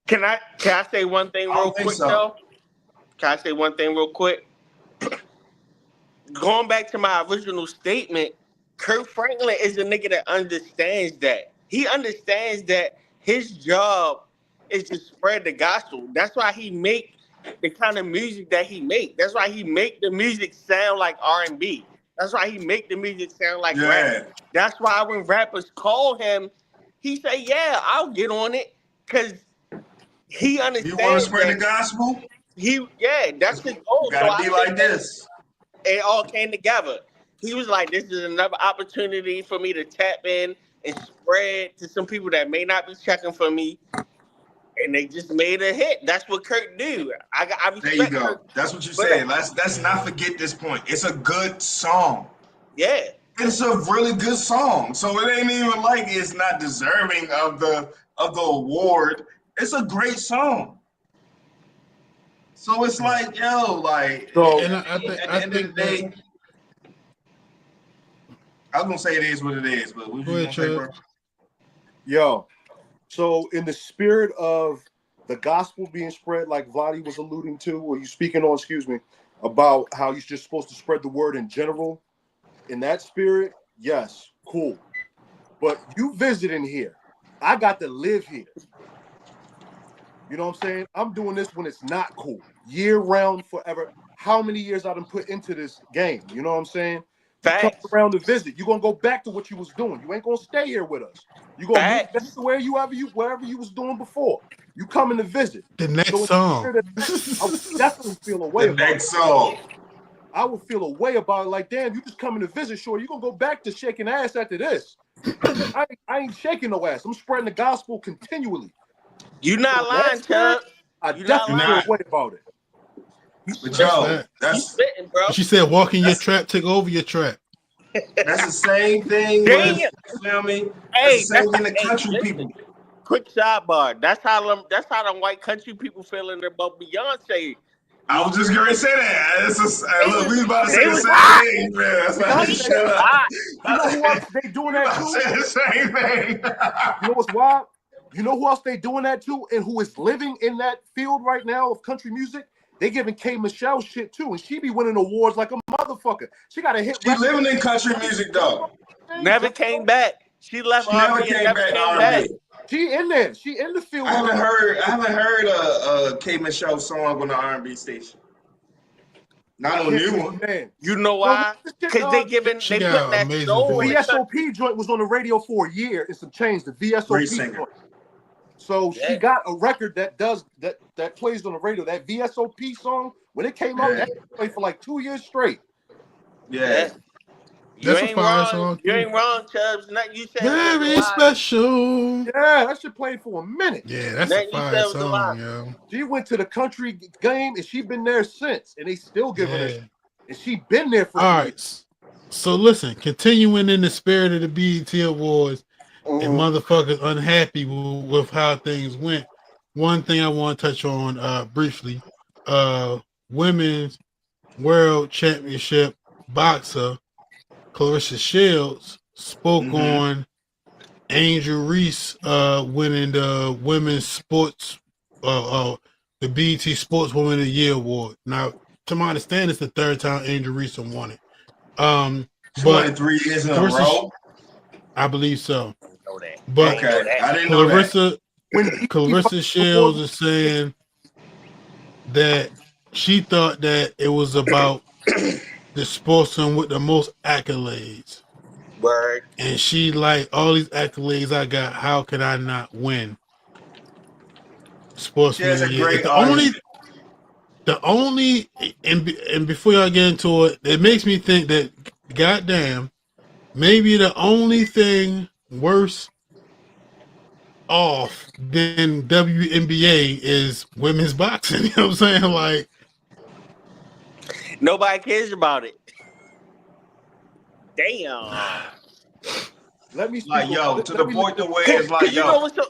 Can I say one thing I real don't think quick so. though? Can I say one thing real quick? Going back to my original statement, Kurt Franklin is a nigga that understands that. He understands that his job is to spread the gospel. That's why he make the kind of music that he make. That's why he make the music sound like R&B. That's why he make the music sound like rap. Yeah. That's why when rappers call him, he say, "Yeah, I'll get on it," because he You want to understands spread the that gospel? that's his You goal. So gotta I be think like that this. it all came together. He was like, "This is another opportunity for me to tap in and spread to some people that may not be checking for me," and they just made a hit. That's what Kurt do. I There you respect go. Kurt That's what you for said. that. Let's not forget this point. It's a good song. Yeah, It's a really good song. So it ain't even like it's not deserving of the award. It's a great song. So it's like, yo, like So And I at the end of the think that. day, I was gonna say it is what it is, but what Go you ahead, gonna say, Chuck. bro? yo, so in the spirit of the gospel being spread, like Vladi was alluding to, or you speaking on, excuse me, about how you're just supposed to spread the word in general. In that spirit, yes, cool. But you visiting here, I got to live here. You know what I'm saying? I'm doing this when it's not cool. Year round, forever. How many years I done put into this game? You know what I'm saying? You come facts, around to visit. You're gonna go back to what you was doing. You ain't gonna stay here with us. You're gonna move back facts. to wherever you was doing before. You coming to visit. The next So song. I would definitely feel a way The about it. next song. I would feel a way about it. Like, damn, you just coming to visit. Sure, you're gonna go back to shaking ass after this. I ain't shaking no ass. I'm spreading the gospel continually. You So not in that lying, spirit, Chubb. I You not You're definitely feel lying. a not. way about it. You But spitting. That's yo, that. You that's spitting, bro. She said, "Walk in your that's trap, take over your trap." that's the same thing with Damn. you feel me? That's the Hey, same thing the hey, country listen. people. Quick sidebar. That's how them white country people feeling about Beyonce. I was just gonna say that. It's just, look, we about to say They the was same hot. thing, man. That's They not was shut up. hot. You know who else they doing We that about to to? say the same thing. You know what's wild? You know who else they doing that to, and who is living in that field right now of country music? They giving K. Michelle shit too, and she be winning awards like a motherfucker. She got a hit She record. living in country music though. Never came back. She left She never R&B and came never back to came R&B. back. She in there. She in the field. I haven't heard a K Michelle song on the R&B station. Not a new one. Man. You know why? Because they putting She that got amazing soul in the voice. country. VSOP joint was on the radio for a year and some change. The Great VSOP singer. joint. So she got a record that plays on the radio. That VSOP song, when it came out, that played for like 2 years straight. Yeah. You That's a ain't fire wrong. song, You too. ain't wrong, Chubbs. Nothing you said was a Very lie. special. Yeah, that shit played for a minute. Yeah, that's Nothing a you fire said was a lie. song, yo. She went to the country game and she been there since, and they still giving her Yeah. shit. And she been there for All 2 right. years. So listen, continuing in the spirit of the BET Awards, and Mhm. motherfuckers unhappy with how things went. One thing I want to touch on briefly, women's world championship boxer Clarissa Shields spoke on Angel Reese winning the women's sports the BET Sportswoman of the Year award. Now, to my understanding, it's the third time Angel Reese won it. She won But it 3 years in a Clarissa, row. I believe so. Know that. But Okay, I didn't know that. Clarissa Shields is saying that she thought that it was about the sportsman with the most accolades. Word. And she like, all these accolades I got, how could I not win? She Sportsman has of a the Year. great The only, and before y'all get into it, it makes me think that, goddamn, maybe the only thing worse off than WNBA is women's boxing. You know what I'm saying? Like, Nobody cares about it. Damn. Let me speak Like, yo, to the point to where it's like, You know yo. what's so?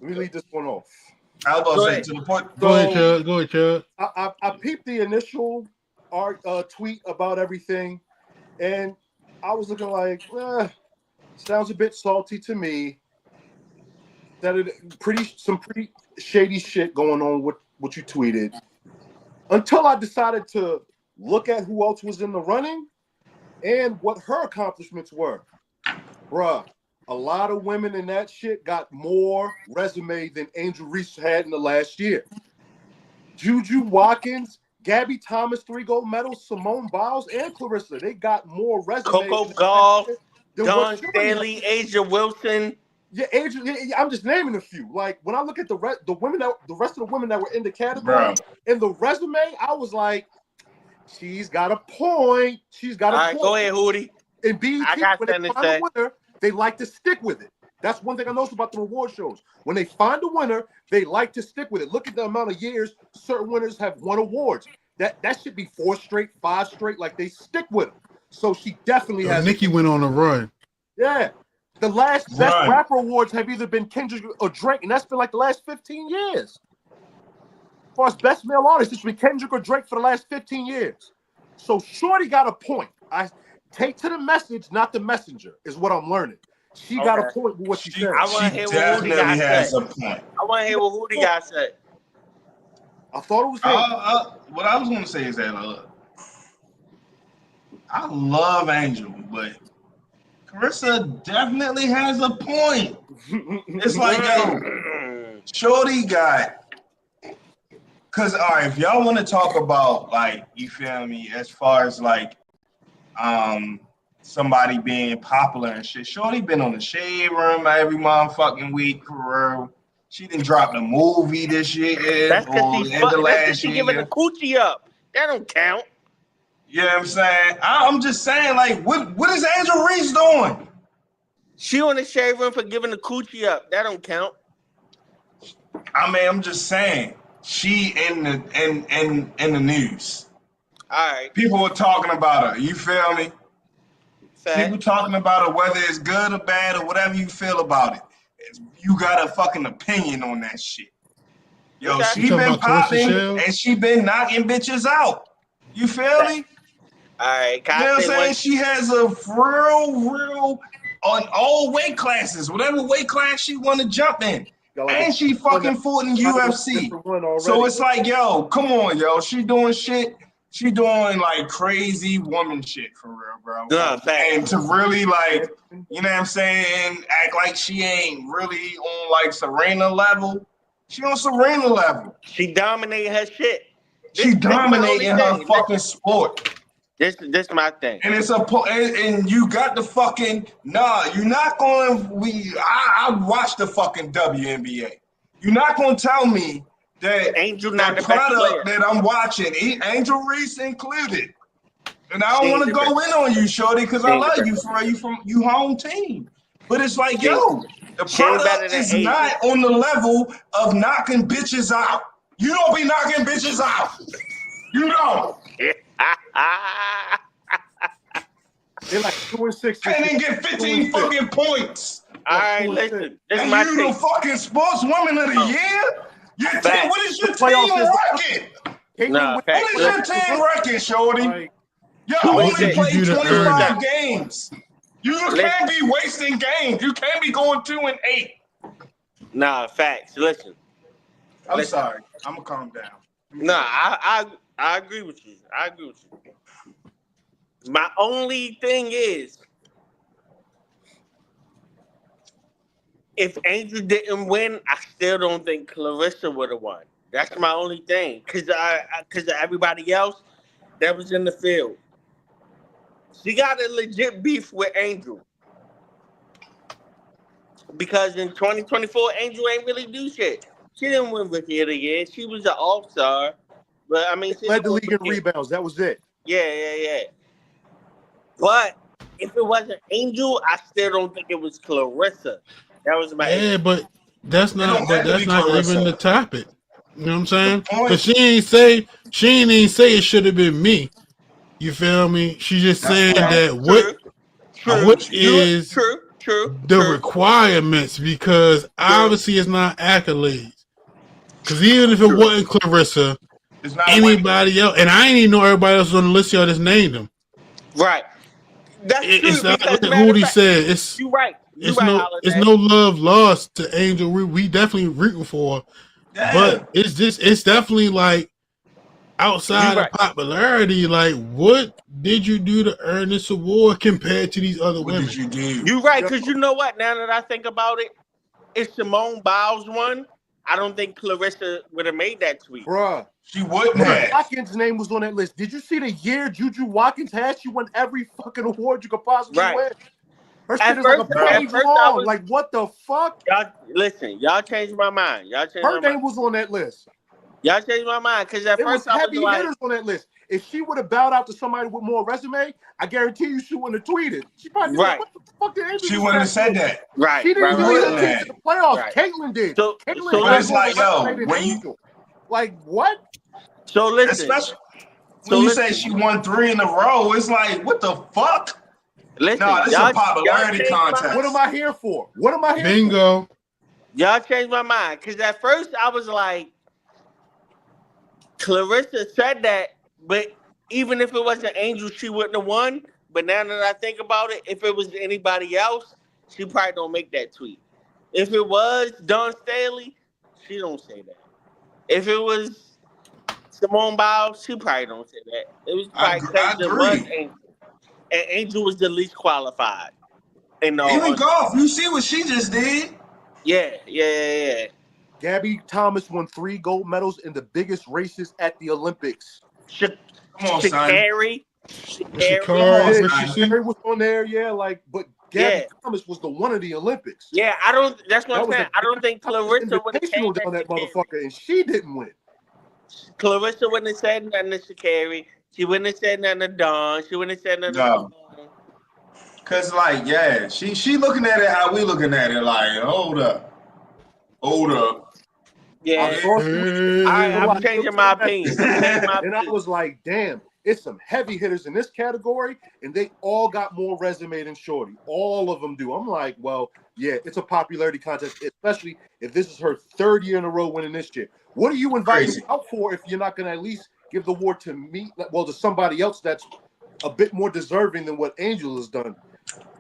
Let me leave this one off. I was about Go to say, ahead. to the point. go ahead, Chud. Go ahead, Chud. I peeped the initial tweet about everything, and I was looking like, sounds a bit salty to me. That some pretty shady shit going on with what you tweeted. Until I decided to look at who else was in the running and what her accomplishments were. Bruh, a lot of women in that shit got more resume than Angel Reese had in the last year. Juju Watkins, Gabby Thomas, 3 gold medals, Simone Biles, and Clarissa. They got more resume Coco in the Gauff, last year than Don what Shorty had. Stanley, Asia Wilson. Yeah, I'm just naming a few. Like when I look at the rest of the women that were in the category Bro. and the resume, I was like, she's got a point. She's got a All right, point. go ahead, Hootie. And BET, I got when they something to find say. a winner, they like to stick with it. That's one thing I noticed about the reward shows. When they find a winner, they like to stick with it. Look at the amount of years certain winners have won awards. That should be 4 straight, 5 straight. Like they stick with them. So she definitely has. Nikki went on a run. Yeah. The last best Right. rapper awards have either been Kendrick or Drake, and that's been like the last 15 years. As far as best male artist, it's been Kendrick or Drake for the last 15 years. So Shorty got a point. I take to the message, not the messenger, is what I'm learning. She got a point with what she said. I wanna She hear what Hootie definitely got has said. a point. I want to hear what Hootie got said. I thought it was him. What I was going to say is that I love Angel, but Carissa definitely has a point. It's like, yo, Shorty got. Because, all right, if y'all want to talk about, like, you feel me, as far as, like, somebody being popular and shit, Shorty been on the Shade Room every motherfucking week, career. She didn't drop the movie this year That's or because in the last she year. giving the coochie up. That don't count. You know what I'm saying? I'm just saying, like, what is Angel Reese doing? She on the shade room for giving the coochie up. That don't count. I mean, I'm just saying, she in the news. All right. People are talking about her. You feel me? Fact. People talking about her, whether it's good or bad or whatever you feel about it. You got a fucking opinion on that shit. Yo, Okay. she You talking been about Clarissa popping Shields? and she been knocking bitches out. You feel me? All right. You Can know I what I'm say saying? one? She has a real on all weight classes, whatever weight class she want to jump in. Got like And she fucking fought in UFC. So it's like, yo, come on, yo. She doing shit. She doing like crazy woman shit for real, bro. No, fact. And to really like, you know what I'm saying, act like she ain't really on like Serena level. She on Serena level. She dominated her shit. She This my dominating only her thing. fucking sport. This my thing. And it's and you got the fucking you're not going. I watched the fucking WNBA. You're not gonna tell me that Angel not the the best player. product that I'm watching, Angel Reese included. And I don't She want to ain't the go in on you, shorty, because She I ain't the love best. you for you from you home team. But it's like, She- yo, the she ain't better product than is Angel. not on the level of knocking bitches out. You don't be knocking bitches out. You don't. They're like 2-6. Can't even get 15 fucking points. All right, listen. This is And my you the take. fucking sportswoman of the year? Your team, Facts. what is your The playoffs team is- record? Nah, What facts. is your team record, shorty? Like, You Two only and six. played You do to earn 25 it. games. You Listen. can't be wasting games. You can't be going 2-8. Nah, facts. Listen. I'm Listen. sorry. I'm gonna calm down. Nah, I agree with you. I agree with you. My only thing is, if Angel didn't win, I still don't think Clarissa would have won. That's my only thing, because of everybody else that was in the field. She got a legit beef with Angel. Because in 2024, Angel ain't really do shit. She didn't win Rookie of the Year. She was an all-star. But, I mean, she led didn't the win league in Rookie. rebounds. That was it. Yeah. But if it wasn't Angel, I still don't think it was Clarissa. That was my Yeah, but that's It don't not. But have to that's be not Clarissa. even the topic. You know what I'm saying? point- Because she ain't say it should have been me. You feel me? She just That's saying fine. that what is True. the requirements, because obviously it's not accolades. Because even if it wasn't Clarissa, It's not anybody else, and I ain't even know everybody else on the list. Y'all just named them. Right. That's true. It's not Because like matter of Hootie fact, said. It's you right. You it's right, no Holiday. love lost to Angel. We definitely rooting for her, Yeah. but it's definitely like outside You of right. popularity. Like, what did you do to earn this award compared to these other What women? did you do? You right, because you know what? Now that I think about it, if Simone Biles won, I don't think Clarissa would have made that tweet. Bruh. She wouldn't Right. have. Watkins' name was on that list. Did you see the year Juju Watkins had? She won every fucking award you could possibly Right. win. Her At shit is like a first page I long. was- Like, what the fuck? Y'all listen. Y'all changed my mind. Her name was on that list. Y'all changed my mind because at It was first I was heavy like, hitters on that list. If she would have bowed out to somebody with more resume, I guarantee you she wouldn't have tweeted. She probably Right. like, what the fuck did Angel She just wouldn't have say? said that. right. She didn't right, really right, even right. get to the playoffs. Right. Caitlyn did. So Caitlyn But had it's more like, resume yo, than when you, Angel. Like, what? So listen. especially So when you listen. say she won 3 in a row, it's like, what the fuck? Listen. No, this is y'all, a popularity y'all changed my contest. mind. What am I here for? What am I here for? Bingo. Y'all changed my mind because at first I was like, Clarissa said that, but even if it wasn't Angel, she wouldn't have won. But now that I think about it, if it was anybody else, she probably don't make that tweet. If it was Dawn Staley, she don't say that. If it was Simone Biles, she probably don't say that. It was I probably because it agree. was Angel, and Angel was the least qualified. In all Even honesty. golf, you see what she just did? Yeah. Gabby Thomas won 3 gold medals in the biggest races at the Olympics. Come on, son. Sha'Carri. Sha'Carri Yeah, Richardson. Carey was on there, yeah, like, but Gabby Yeah. Thomas was the one of the Olympics. Yeah, I don't. That's what That I'm was saying. I don't think that was Clarissa would have came invitational down that at Sha'Carri. motherfucker, and she didn't win. Clarissa wouldn't have said nothing to Sha'Carri. She wouldn't have said nothing to Dawn. She wouldn't have said nothing No. to Simone. Cause like, yeah, she looking at it how we looking at it. Like, hold up. Yeah. I saw some All right, I'm changing my opinion. and I was like, damn, it's some heavy hitters in this category, and they all got more resume than Shorty. All of them do. I'm like, well, Yeah, it's a popularity contest, especially if this is her 3rd year in a row winning this shit. What are you inviting me out for if you're not going to at least give the award to me? Well, to somebody else that's a bit more deserving than what Angel has done,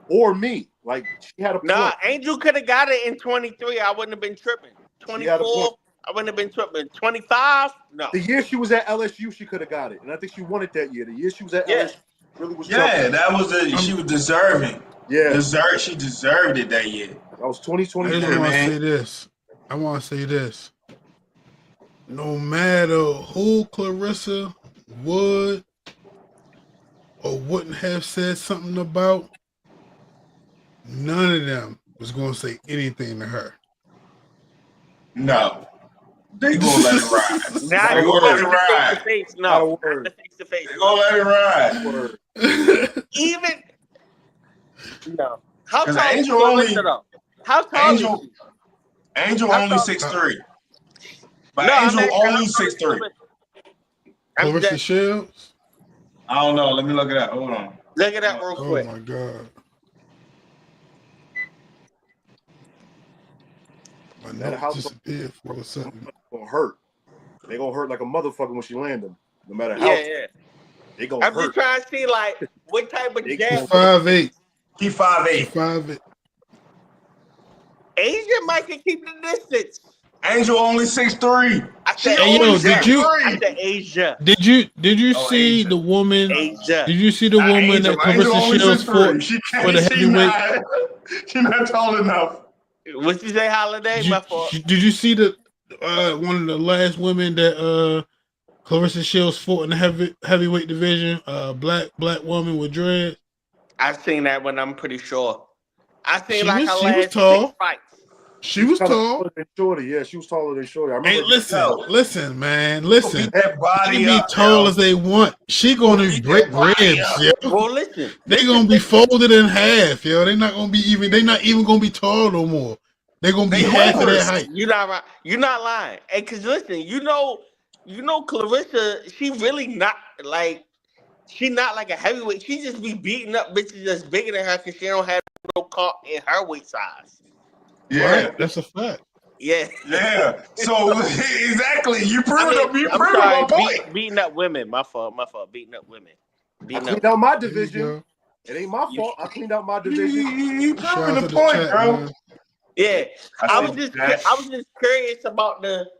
or me. Like she had a point. Nah, Angel could have got it in 23. I wouldn't have been tripping. She had a 24, point. I wouldn't have been tripping. 25, no. The year she was at LSU, she could have got it, and I think she won it that year. The year she was at LSU, really was. Yeah, that was she was deserving. Yeah, she deserved it that year. That was 2020. I just want to say this. I want to say this. No matter who Clarissa would or wouldn't have said something about, none of them was going to say anything to her. No. They gonna let it ride. Nah, They gonna let it ride. No, the face to face. They gonna let it ride. Even no. How tall is Angel Clarissa though? How tall is she? Angel only 6'3". But No, Angel I'm only 6'3". Clarissa Shields? I don't know. Let me look it up. Hold on. Look it up real quick. Oh my God. My note disappeared for a second. Gonna hurt. They gonna hurt like a motherfucker when she land them. No matter how. Yeah. They gonna I'm hurt. just trying to see like what type of jab. He's 5'8". He 5'8". 5'8". Asia might can keep the distance. Angel only 6'3". Hey yo, I said Asia. Did you see Asia. the woman? Asia. Did you see the woman that Clarissa Shields fought for the heavyweight? She's not tall enough. What you say, Holiday? My fault. Did you see the one of the last women that Clarissa Shields fought in the heavyweight division? Black woman with dreads. I've seen that one. I'm pretty sure. I seen She like was- her she last was tall. 6 fights. She was tall. Taller than Shorty. Yeah, she was taller than Shorty. I remember. Hey, listen, man, listen. That body They be up, tall yo. as they want. She gonna break ribs, yo. Well, listen. They gonna be folded in half, yo. They not even gonna be tall no more. They gonna be half of that height. You're not right. You're not lying. Hey, cause listen, you know, Clarissa, she really not like. She not like a heavyweight. She just be beating up bitches that's bigger than her because she don't have no comp in her weight size. Yeah, Right? That's a fact. Yeah. yeah. So exactly, you proved I'm my sorry, point. beating up women. My fault. Beating up women. I cleaned out my There you division. go. It ain't my fault. I cleaned out my division. You Shout proving out the to point, chat, bro. man. Yeah. I was that. just curious about the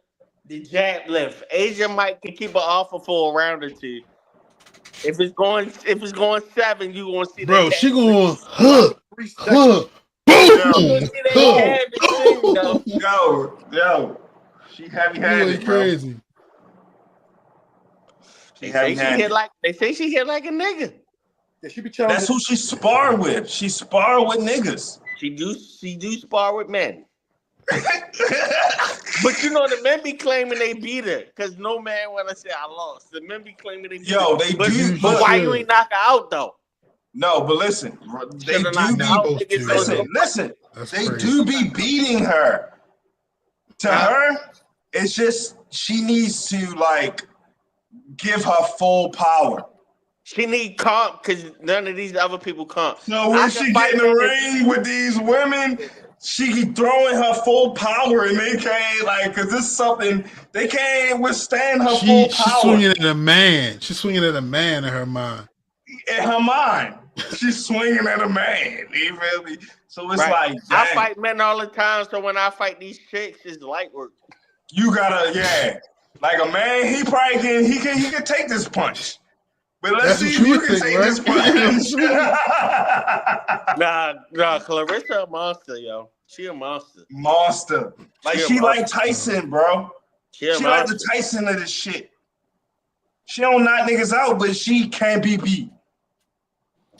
jab lift. Asia might can keep an offer for a round or two. If it's going 7, you gonna see Bro, that. she going hook, 3 seconds. hook, boom, See that hook. jab though. Yo. She heavy You handed, ain't bro. crazy. They say she hit like a nigga. Yeah, she be challenging. That's who she spar with. She spar with niggas. She do spar with men. But you know the men be claiming they beat her because no man wanna say I lost. The men be claiming they beat her. Yo, they do. But why you ain't knock her out though? No, but listen, they Should've do knocked her out, be. niggas. Listen. That's They crazy. do be beating her. To her, it's just she needs to like give her full power. She need comp because none of these other people comp. So when she get in the ring with these women, she throwing her full power and they can't cause this is something they can't withstand her full She's power. swinging at a man. She's swinging at a man in her mind. In her mind, she's swinging at a man. You feel me? So it's Right. like, I dang, fight men all the time, so when I fight these chicks, it's light work. you gotta, like a man, he probably can take this punch. But let's That's see what if you you would can think, take right? this punch. Nah, Clarissa a monster, yo. She a monster. Monster. Like she like Tyson, bro. She a She like monster. the Tyson of this shit. She don't knock niggas out, but she can't be beat.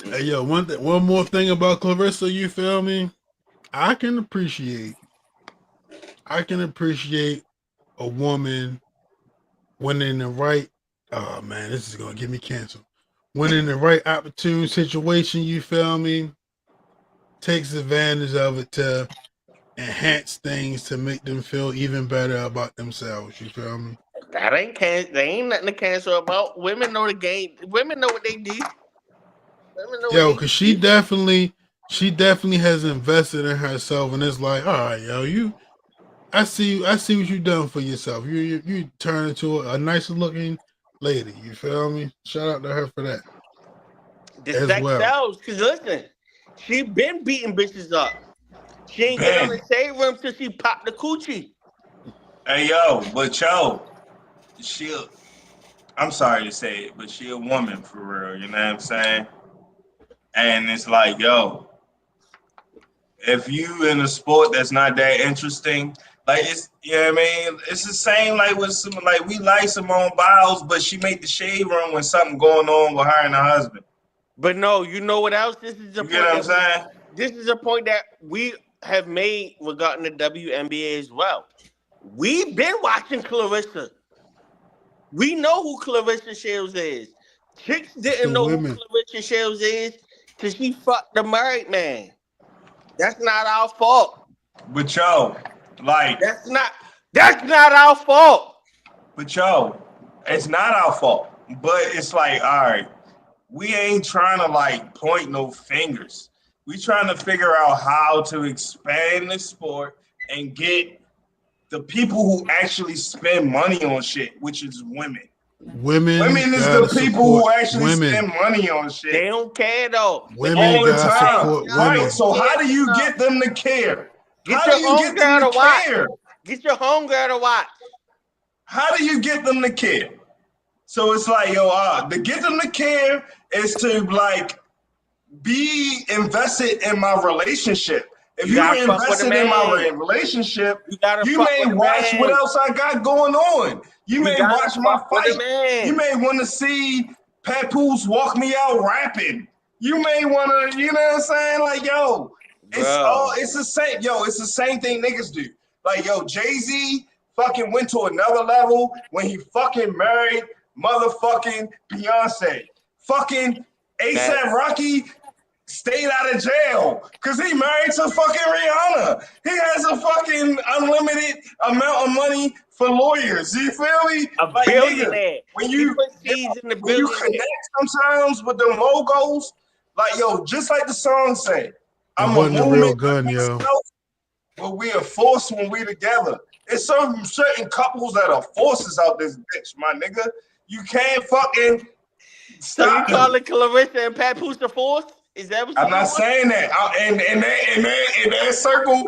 Hey, yo, one more thing about Clarissa, you feel me? I can appreciate a woman when in the right, oh man, this is gonna get me canceled. When in the right opportune situation, you feel me? Takes advantage of it to enhance things to make them feel even better about themselves, you feel me? That they ain't nothing to cancel about. Women know the game. Women know what they do. Yo, cause she definitely she definitely has invested in herself, and it's like, all right, yo, I see what you done for yourself. You turn into a nicer looking lady. You feel me? Shout out to her for that The as sex well. sells. Cause listen, she been beating bitches up. She ain't get on Ben. the shade room till she popped the coochie. Hey yo, but yo, she I'm sorry to say it, but she a woman for real, you know what I'm saying? And it's like, yo, if you in a sport that's not that interesting, like it's I mean, it's the same like with some like we like Simone Biles, but she make the shade room when something going on with her and her husband. But no, you know what else? This is the You get point what I'm that we. saying? This is a point that we have made regarding the WNBA as well. We've been watching Clarissa. We know who Clarissa Shields is. Chicks The didn't know who women, Clarissa Shields is till she fucked the married man. That's not our fault. But yo, like, That's not. That's not our fault. but yo, it's not our fault. But it's like, all right, we ain't trying to like point no fingers. We trying to figure out how to expand the sport and get the people who actually spend money on shit, which is women. women Women is the gotta people support who actually women. spend money on They shit don't care though. But Women all the gotta time. support Right. women. So how do you get them to care? Get How do your you get them homegirl to to watch. care? Get your homegirl to watch. How do you get them to care? So it's like, yo, to get them to care is to like be invested in my relationship. If You you gotta were fuck with a invested in my man. relationship, You gotta you fuck may with a watch what man. else I got going on. You You may gotta watch my fuck with a fight. You man. may want to see Papoose walk me out rapping. You may want to, you know what I'm saying? Like, yo, Bro. it's the same, yo, it's the same thing niggas do. Like, yo, Jay-Z fucking went to another level when he fucking married motherfucking Beyonce. Fucking ASAP Rocky stayed out of jail because he married to fucking Rihanna. He has a fucking unlimited amount of money for lawyers. You feel me? A Like nigga, billionaire. when He you put seeds in the when you billionaire. connect sometimes with them logos, like yo, just like the song say, It I'm a wasn't a real movement gun, by yo. myself, but we are force when we together. It's certain couples that are forces out this bitch, my nigga. You can't fucking So you stop them. calling Clarissa and Papoose the force? Is that what I'm you not doing? saying that. In their circle,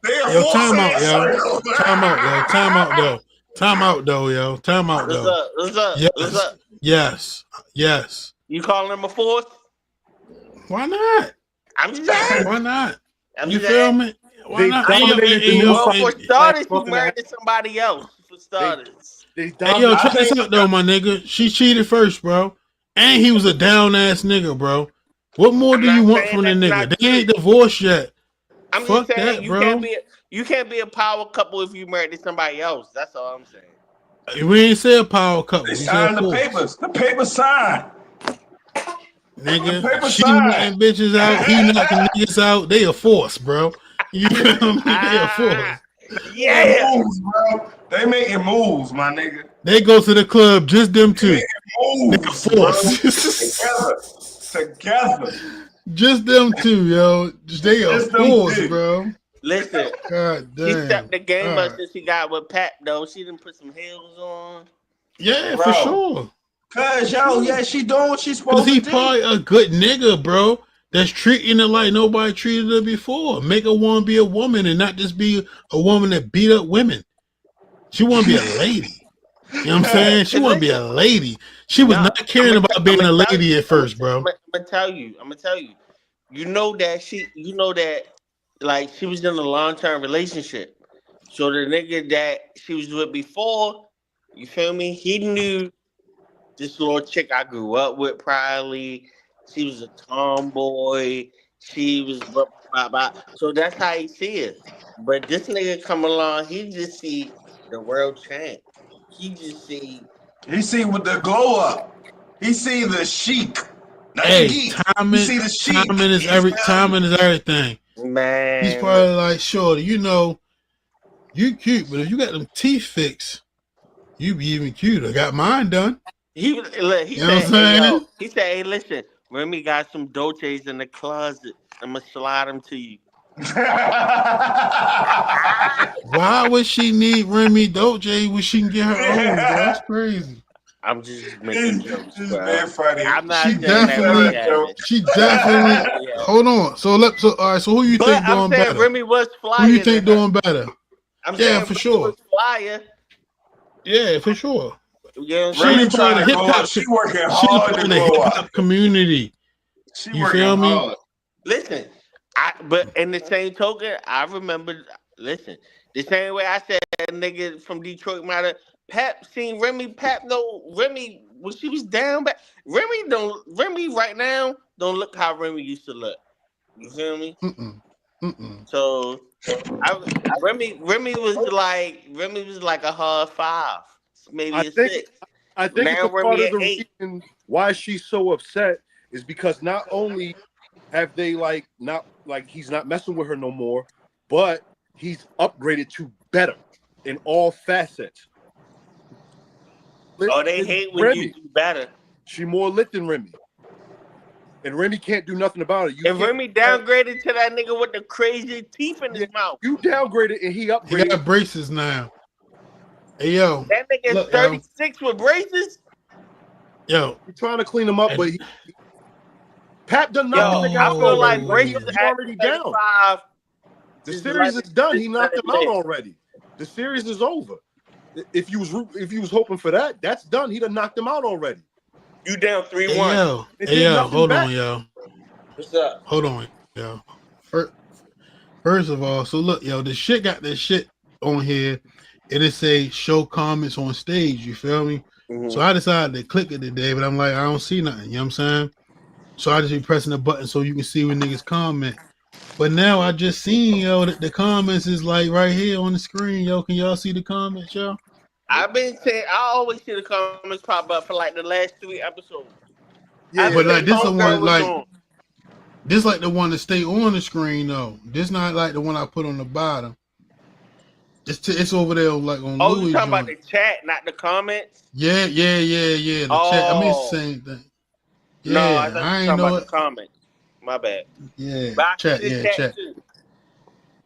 they are Yo, forcing time out, that yo. circle. Time out, yo. Time out, though. Time out, though, yo. Time out, What's though. up? What's up? What's Yes, up? yes, yes. You calling him a force? Why not? I'm just saying. Why not? I'm You just feel saying. me? Why They not? Hey, yo, dominated the Well, new for hey, starters, he platform and married to somebody else. For starters. they hey, yo, dominated. check this out, though, my nigga. She cheated first, bro. And he was a down-ass nigga, bro. What more I'm do you not want saying from the that's nigga? not They true. ain't divorced yet. I'm just Fuck saying that, bro. you can't be a power couple if you married to somebody else. That's all I'm saying. We ain't said power couple. They We said signed the force. papers. The paper signed. The Nigga, paper she signed. knocking bitches out. He knocking niggas out. They a force, bro. You feel me? They a force. Making Yeah. moves, bro. They making moves, my nigga. They go to the club, just them They two. making They a moves, bro. force. Together. Just them two, yo. They a Just them force, two. bro. Listen, God she damn. stepped the game All up right. since she got with Pat, though. She didn't put some heels on. Yeah, for Bro. sure. Cause yo, yeah, she doing what she's Cause supposed he to do. probably a good nigga, bro. That's treating her like nobody treated her before. Make a woman be a woman and not just be a woman that beat up women. She want to be a lady. You know what I'm saying? She And want to be listen, a lady. She was no, not caring about being a lady at first, bro. I'm gonna tell you. You know that like she was in a long term relationship. So the nigga that she was with before, you feel me? He knew this little chick I grew up with probably. She was a tomboy. She was blah, blah, blah. So that's how he see it. But this nigga come along, he just see the world change. He just see He see with the glow up. He see the chic, not the Hey, geek. He see the chic. timing is everything. He's man. probably like, shorty, you know, you cute, but if you got them teeth fixed, you be even cuter. Got mine done. He You know what I'm said, "Hey yo," saying? he said, "Hey, listen, Remy got some Dolces in the closet. I'm gonna slide them to you. Why would she need Remy Dolce when she can get her own, bro? That's crazy. I'm just making jokes, It's bro. very funny. I'm not She saying that Remy definitely, has it. she definitely. Yeah. Hold on. So all right. So who you But think I'm doing saying better? Remy was Who you flyer think than her. doing better? I'm Yeah, saying for Remy sure. was flyer. Yeah, for sure. You know what I'm She saying? Remy a part of trying the to hip glow hop. up. She working She a hard part to of the glow hip up. hop community. She You working feel me? hard. Listen, but in the same token, I remember. Listen, the same way I said that nigga from Detroit might have Pep seen Remy. Pep no Remy when she was down back. Remy right now don't look how Remy used to look. You feel me? Mm-mm. So Remy was like a hard 5, I maybe a think 6. I think it's Now a part Remy of at the 8. reason why she's so upset is because not only have they not he's not messing with her no more, but he's upgraded to better in all facets. Lit Oh, they than hate when you Remy. do better. She more lit than Remy. And Remy can't do nothing about it. You And can't Remy downgraded to that nigga with the crazy teeth in yeah, his mouth. you downgraded and he He upgraded. got braces now. Hey yo, That nigga look, 36 with braces. yo. You're trying to clean him up, but Pat done knocked the Yo, nigga I out feel already. like Like braces he at already down. 35. The Just series let is done. just He let knocked it him out live. already. The series is over. If you was hoping for that, that's done. He done knocked him out already. You down Hey 3-1. yo, It hey did yo, nothing hold back. on, yo. What's up? Hold on, yo. First of all, so look, yo, the shit got this shit on here. And it say show comments on stage, you feel me? So I decided to click it today, but I'm like, I don't see nothing, you know what I'm saying? So I just be pressing the button so you can see when niggas comment. But now I just seen, yo, that the comments is like right here on the screen, yo. Can y'all see the comments, yo? I've been saying I always see the comments pop up for like the last 3 episodes. Yeah, But like this the Homegirl one was like on. this like the one that stay on the screen though. This not like the one I put on the bottom. It's over there like on Oh, you Louis talking about joint. the chat, not the comments? Yeah. The chat. I mean it's the Oh. same thing. No, I Yeah, thought you I were ain't talking know about the it. comments. My bad. Yeah, But I see chat. the Yeah, chat chat. too.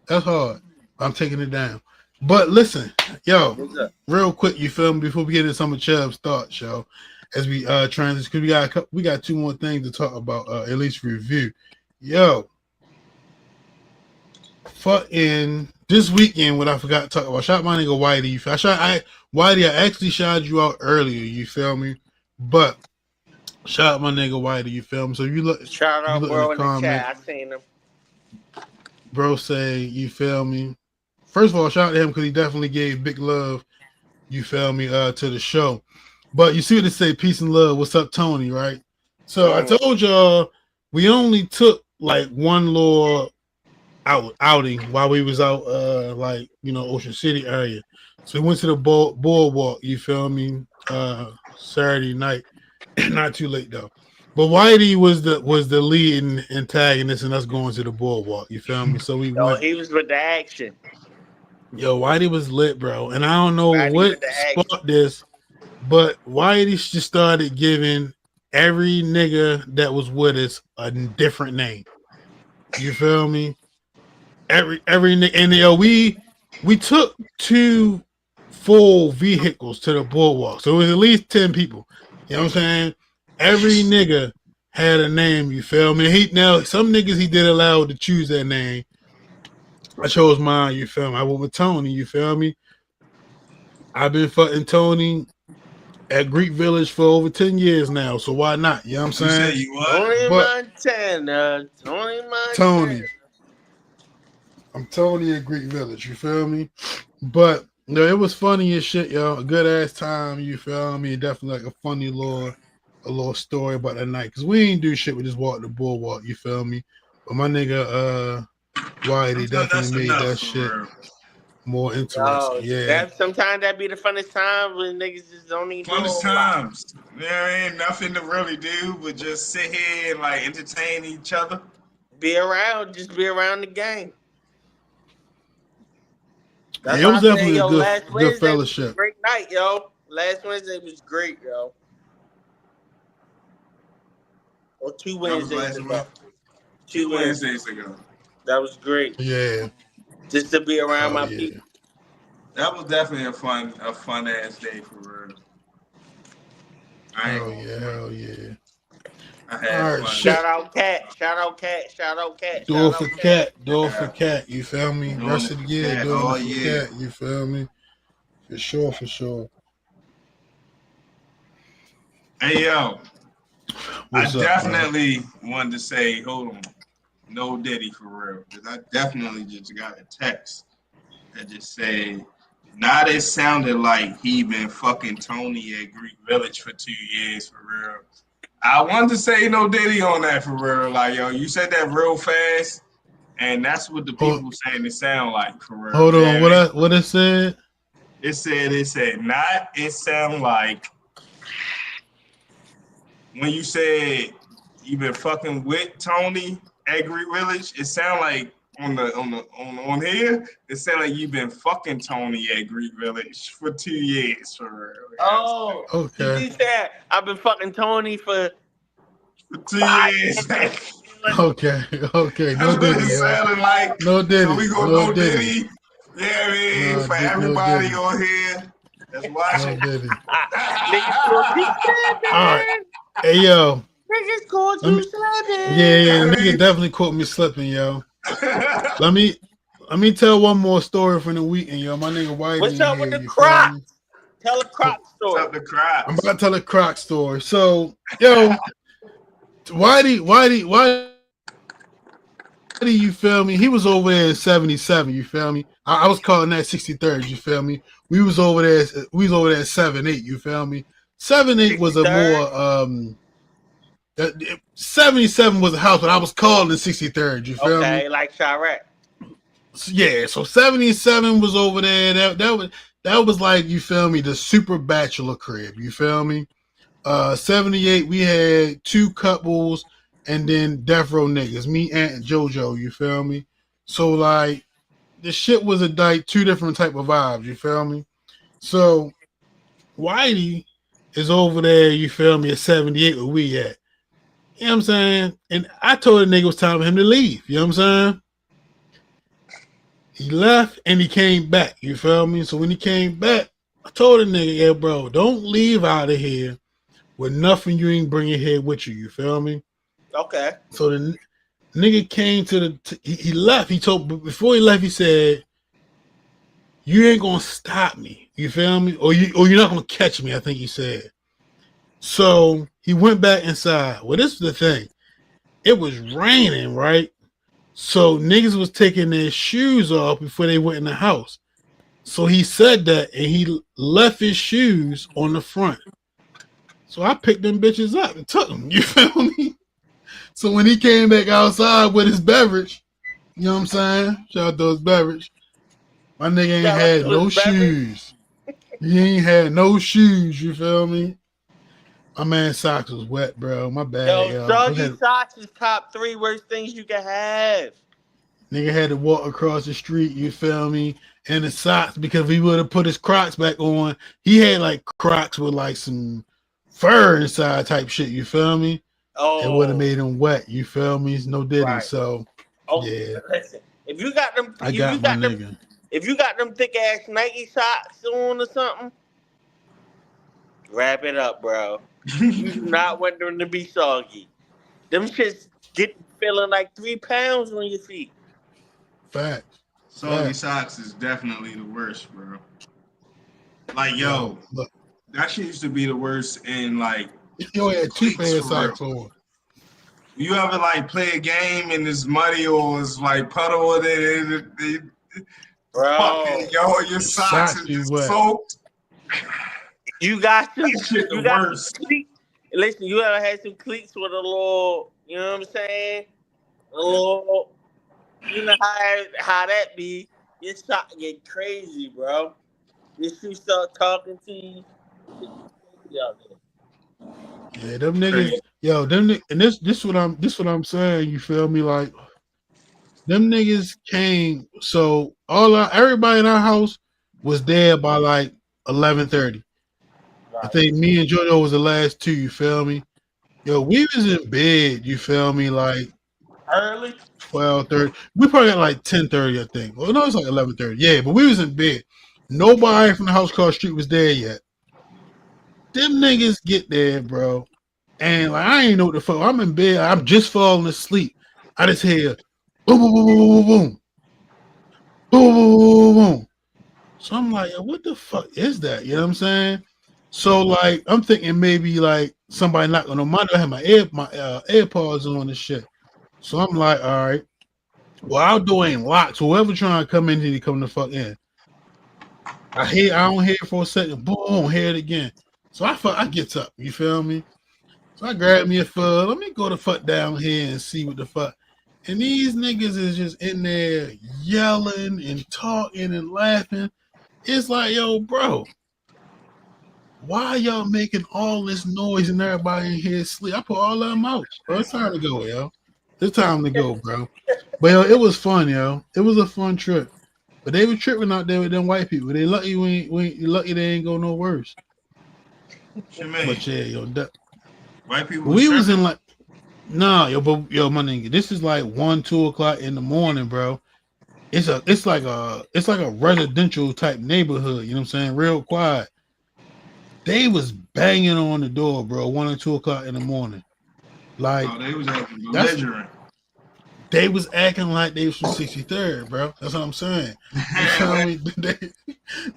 That's hard. I'm taking it down. But listen, yo, What's up? real quick, you feel me? Before we get into some of Chubb's thoughts, yo, as we transition, because we got 2 more things to talk about, at least review. Yo, fucking this weekend, what I forgot to talk about. Shout my nigga Whitey. Whitey, I actually shouted you out earlier. You feel me? But shout out my nigga Whitey. You feel me? So Shout you out, look in bro, the in the comment, chat. I seen him. bro. Say you feel me? First of all, shout out to him because he definitely gave big love. You feel me? To the show. But you see what they say, peace and love. What's up, Tony? Right? So I told y'all we only took like one little outing while we was out like Ocean City area. So we went to the boardwalk, you feel me? Saturday night. Not too late though. But Whitey was the lead antagonist in us going to the boardwalk, you feel me? So we Yo, went. he was with the action. Yo, Whitey was lit, bro. And I don't know Whitey what with the action. sparked this, but Whitey just started giving every nigga that was with us a different name. You feel me? Every nigga, and we took 2 full vehicles to the boardwalk, so it was at least 10 people. You know what I'm saying? Every nigga had a name. You feel me? Now some niggas he did allow to choose their name. I chose mine. You feel me? I went with Tony. You feel me? I've been fucking Tony at Greek Village for over 10 years now, so why not? You know what I'm You saying? said you what? Tony But Montana. Tony Montana. Tony. I'm Tony at Greek Village, you feel me? But it was funny as shit, yo. A good ass time, you feel me? Definitely like a funny little story about that night. Cause we ain't do shit, we just walked the boardwalk, you feel me? But my nigga Whitey Sometimes definitely that's made enough that for shit real. more interesting. Yo, Yeah. sometimes that be the funnest time when niggas just don't even do a Funnest whole lot. times. There ain't nothing to really do but just sit here and like entertain each other. Just be around the game. That's It why was I said, definitely a yo, good last Wednesday was a fellowship. great night, yo. Last Wednesday was great, yo. Or two That was Wednesdays last ago. month. 2 Wednesdays ago. That was great. Yeah. Just to be around my yeah. people. That was definitely a fun ass day for real. I ain't Hell gonna yeah. front. Hell yeah. I had All right, fun. shit. Shout out Cat. Shout out Cat. Shout out Cat. Do it Shout for out Cat. cat. Do it for Yeah. cat. You feel me? Doing Rest it of the for year, cat doing all it for year. cat. You feel me? For sure, for sure. Hey yo, What's I up, definitely wanted to say, hold on, no Diddy for real, because I definitely just got a text that just said, not it sounded like he been fucking Tony at Greek Village for 2 years for real. I wanted to say no Diddy on that for real, like yo, you said that real fast, and that's what the bro? people saying it sound like for real. Hold on. Yeah, What it said? it said, not it sound like when you said you been fucking with Tony at Greek Village, it sound like on here, it sound like you been fucking Tony at Greek Village for 2 years for real. Oh, Okay. he said I've been fucking Tony for For 2 5 years. years. Okay. Okay. No That's what it Diddy, yo. sounded like. No So Diddy. we gonna No go Diddy. Diddy. Yeah, I mean, No, for no everybody Diddy. on here that's No watching. Diddy. Niggas called you All right. slipping. Hey, yo. Niggas called Let me. you slipping. Yeah. The nigga definitely caught me slipping, yo. Let me tell one more story from the weekend, yo. My nigga Whitey What's in up here. with the You feel Crocs? me? Tell a Croc What's story. up, the I'm crops? about to tell a Croc story. So, yo, Whitey, you feel me? He was over there in 77, you feel me? I was calling that 63rd, you feel me? We was over there at 7-8, you feel me? 7-8 was a 63rd? more 77 was a house, but I was calling the 63rd, you feel me? Okay, like Chirac. Yeah, so 77 was over there. That was like, you feel me, the super bachelor crib, you feel me? 78 we had two couples and then death row niggas, me, Aunt, and JoJo, you feel me? So like the shit was like two different type of vibes, you feel me? So Whitey is over there, you feel me, at 78 where we at. You know what I'm saying? And I told the nigga it was time for him to leave, you know what I'm saying? He left and he came back, you feel me? So when he came back, I told the nigga, yeah, bro, don't leave out of here with nothing you ain't bringing here with you, you feel me? Okay. So the nigga came to he left. He told, before he left, he said, you ain't gonna stop me, you feel me? Or you're not gonna catch me, I think he said. So he went back inside. Well, this is the thing. It was raining, right? So niggas was taking their shoes off before they went in the house. So he said that and he left his shoes on the front. So I picked them bitches up and took them. You feel me? So when he came back outside with his beverage, you know what I'm saying? Shout out to his beverage. My nigga ain't Shout out had to no his beverage. shoes. He ain't had no shoes, you feel me? My man's socks was wet, bro. My bad, Yo, yo. soggy socks is top 3 worst things you can have. Nigga had to walk across the street, you feel me? And the socks, because he would have put his Crocs back on. He had like Crocs with like some fur inside type shit, you feel me? It would have Oh, made him wet, you feel me? It's no Diddy. right. So Oh, yeah, listen. If you got them, I got my nigga. if you got them thick ass Nike socks on or something, wrap it up, bro. You do not want them to be soggy. Them shits get feeling like 3 pounds on your feet. Facts. Soggy socks is definitely the worst, bro. Like, Yo, look, that shit used to be the worst in like you only had 2 cleats pair of for socks real. on. You ever like play a game and it's muddy or it's like puddle and it Bro, fucking your socks Socks is be just wet. soaked? you got some. That shit the You got some worst. cleats. Listen, you ever had some cleats with a little, you know what I'm saying? A little, you know how that be. Your sock get crazy, bro. Your shoes start talking to you. It's crazy out there. Yeah, them niggas, yo, and this what I'm saying, you feel me? Like them niggas came, so everybody in our house was there by like 11:30. I Right. think me and JoJo was the last two, you feel me? Yo, we was in bed, you feel me, like Early. 12:30. We probably got like 10:30, I think. Well, no, it's like 11:30. Yeah, but we was in bed. Nobody from the house called street was there yet. Them niggas get there, bro. And like I ain't know what the fuck. I'm in bed. I'm just falling asleep. I just hear boom, boom, boom, boom, boom, boom, boom, boom, boom, boom. So I'm like, yo, what the fuck is that? You know what I'm saying? So like, I'm thinking maybe like somebody knocking on my door. I had my AirPods on and shit. So I'm like, all right. Well, our door ain't locked. So whoever trying to come in here, come the fuck in. I don't hear it for a second. Boom, hear it again. So I get up. You feel me? So I grab me a foot. Let me go the fuck down here and see what the fuck. And these niggas is just in there yelling and talking and laughing. It's like, yo, bro, why y'all making all this noise and everybody in here sleep? I put all of them out. Bro, it's time to go, yo. It's time to go, bro. But yo, it was fun, yo. It was a fun trip. But they were tripping out there with them white people. They lucky you lucky they ain't go no worse. What you mean? But yeah, yo, White people we was tripping? in like yo, but yo, my nigga, this is like 1-2 o'clock in the morning, bro. It's like a residential type neighborhood, you know what I'm saying? Real quiet. They was banging on the door, bro, 1 or 2 o'clock in the morning. Like Oh, they was acting belligerent. they was acting like they was from 63rd, bro. That's what I'm saying. You feel me?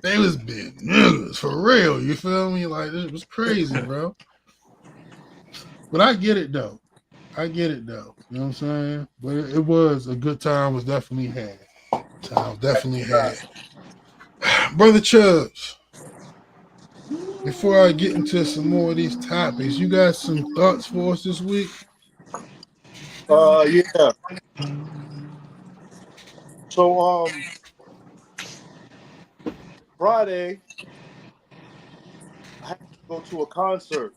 They was big niggas for real. You feel me? Like it was crazy, bro. But I get it though. You know what I'm saying? But it was a good time. Was definitely had. Brother Chubbs. Before I get into some more of these topics, you got some thoughts for us this week? Yeah. So Friday I had to go to a concert.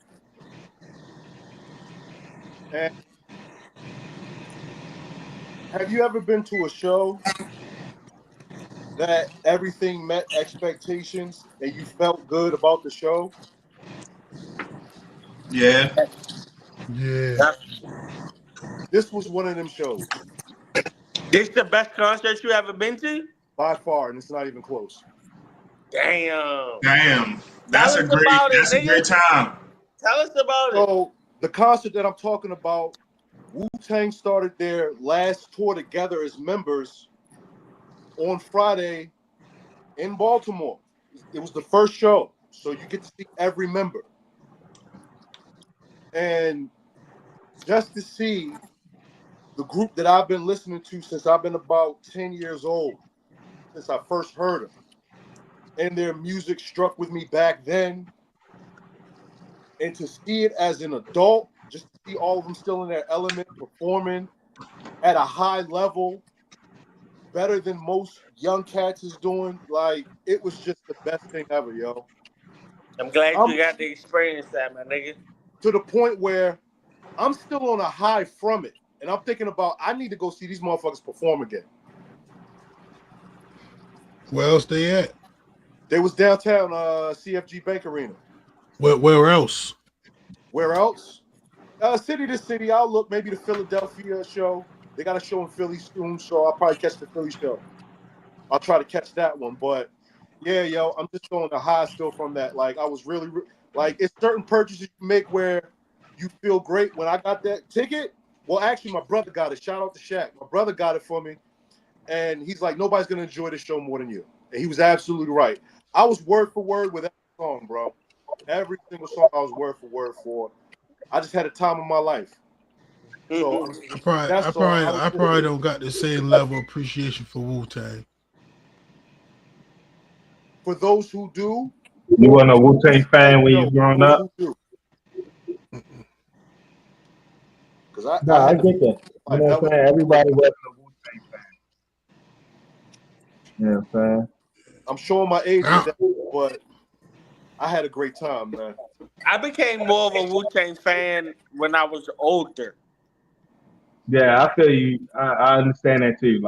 And have you ever been to a show that everything met expectations and you felt good about the show? Yeah. Yeah. This was one of them shows This the best concert you ever been to? by far, and it's not even close. Damn. Damn. Tell That's a us about it, great nigga. time. Tell us about it. So the concert that I'm talking about, Wu-Tang started their last tour together as members on Friday in Baltimore. It was the first show, so you get to see every member. And just to see the group that I've been listening to since I've been about 10 years old, since I first heard them, and their music struck with me back then, and to see it as an adult, just to see all of them still in their element, performing at a high level, better than most young cats is doing. Like, it was just the best thing ever, yo. I'm glad I'm you got to experience that, my nigga. to the point where I'm still on a high from it. And I'm thinking about, I need to go see these motherfuckers perform again. Where else they at? They was downtown CFG Bank Arena. Where else? Where else? City to city. I'll look maybe the Philadelphia show. They got a show in Philly soon, so I'll probably catch the Philly show. I'll try to catch that one. But yeah, yo, I'm just on the high still from that. Like I was really like it's certain purchases you make where you feel great. When I got that ticket, well, actually, my brother got it. Shout out to Shaq. My brother got it for me, and he's like, nobody's gonna enjoy this show more than you. And he was absolutely right. I was word for word with every song, bro. Every single song I was word for word for. I just had a time of my life. So that's all. I probably don't got the same level of appreciation for Wu-Tang. For those who do, You wasn't a Wu-Tang fan when you was growing up? Because No, I get that. You know what I'm saying? Everybody wasn't a Wu-Tang fan. You know what I'm saying? I'm showing my age with that, but I had a great time, man. I became more of a Wu-Tang fan when I was older. Yeah, I feel you. I understand that too.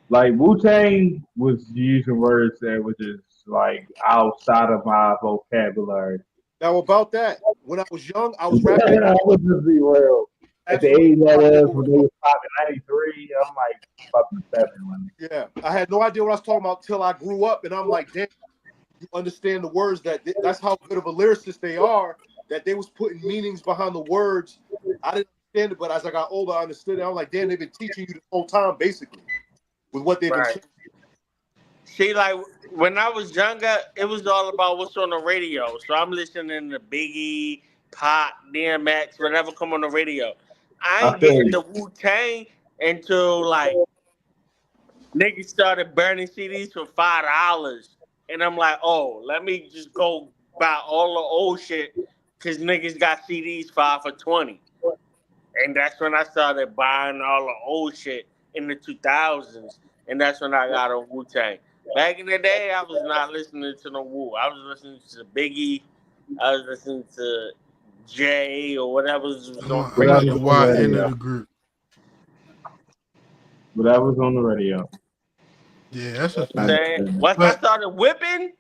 Like Wu-Tang was using words that were just like outside of my vocabulary. Now about that, when I was young, I was rapping. I would just be real. At the Absolutely age I no idea was what when was they talking was popping 93, I'm like fucking 7. Yeah, I had no idea what I was talking about till I grew up, and I'm like, damn, you understand the words that's how good of a lyricist they are, that they was putting meanings behind the words. I didn't understand it, but as I got older, I understood it. I'm like, damn, they've been teaching you the whole time, basically, with what they've been Right. saying. See, like when I was younger, it was all about what's on the radio. So I'm listening to Biggie, Pop, DMX, whatever come on the radio. I I ain't feel getting you. the Wu-Tang until like niggas started burning CDs for $5. And I'm like, oh, let me just go buy all the old shit because niggas got CDs 5 for $20. And that's when I started buying all the old shit in the 2000s. And that's when I got on Wu-Tang. Back in the day, I was not listening to no Wu. I was listening to Biggie. I was listening to Jay or whatever was on the I'm Whatever like radio. the was on the Y end of radio. the group. Whatever was on the radio. Yeah, that's a I'm fact. saying? Once I But started whipping,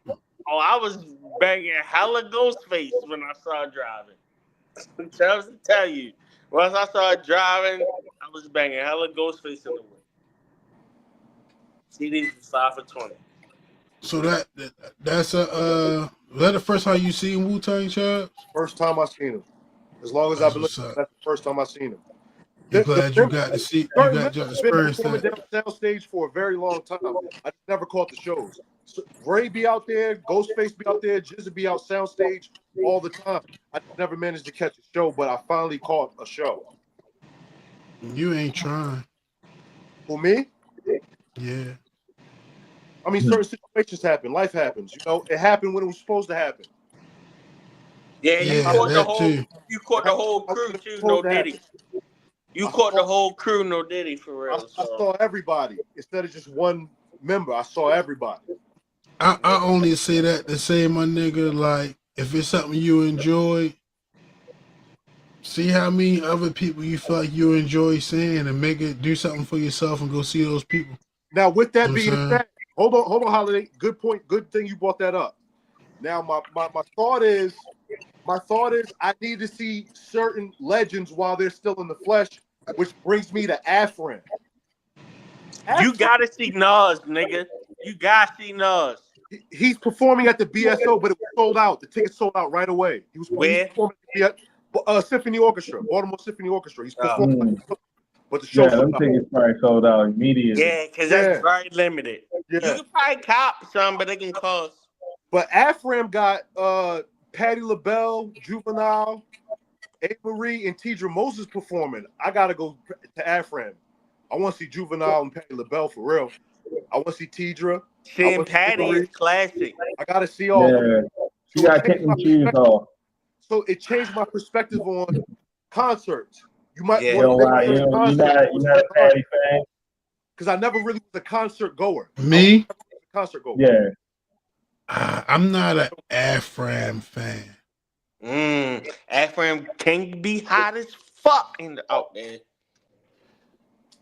oh, I was banging hella Ghostface when I started driving. To tell you, once I started driving, I was banging hella Ghostface in the whip. CDs was 5 for $20. so that's was that the first time you seen Wu-Tang, Chubbs? First time I seen him. As long as I've That's been what's listening, up. that's the first time I seen him. You The glad you members, got to see, you certain got members to have been experience performing that. down soundstage for a very long time. I just never caught the shows. So Ray be out there, Ghostface be out there, Jizza be out soundstage all the time. I just never managed to catch a show, but I finally caught a show. You ain't trying. For me, Yeah. I mean, certain situations happen. Life happens. You know, it happened when it was supposed to happen. Yeah, That's you Yeah, how caught the that whole too. you caught the whole when crew it was too, no supposed to Diddy. happen. You I caught the saw, whole crew, no Diddy for real. I So saw everybody instead of just one member. I saw everybody. I only say that to say, my nigga, like, if it's something you enjoy, see how many other people you feel like you enjoy seeing and make it do something for yourself and go see those people. Now, with You know that what I'm being saying? said, hold on, Holiday. Good point. Good thing you brought that up. Now, my thought is, I need to see certain legends while they're still in the flesh, which brings me to Afrin. you Afrin, gotta see Nas, nigga. You gotta see Nas. he's performing at the BSO, but it was sold out. The tickets sold out right away. He's Where? performing at the Symphony Orchestra, Baltimore Symphony Orchestra. He's performing, but the show Yeah, sold them out. tickets probably sold out immediately. Yeah, because that's Yeah, very limited. You yeah. can probably cop some, but they can cost. But Afram got Patti LaBelle, Juvenile, A. Marie, and Tidra Moses performing. I gotta go to Afram. I want to see Juvenile and Patti LaBelle for real. I want to see Tidra. I Seeing want to see A. Patty is Marie. classic. I gotta see all of them. Yeah. You So it gotta changed take my them shoes perspective. off. So it changed my perspective on concerts. You might Yeah. want Yo, to make wow, certain you're concerts not a Patty fan? because I never really was a concert goer. I was Me, never a concert goer. Yeah. I'm not an Afram fan. Ephraim can be hot as fuck out there.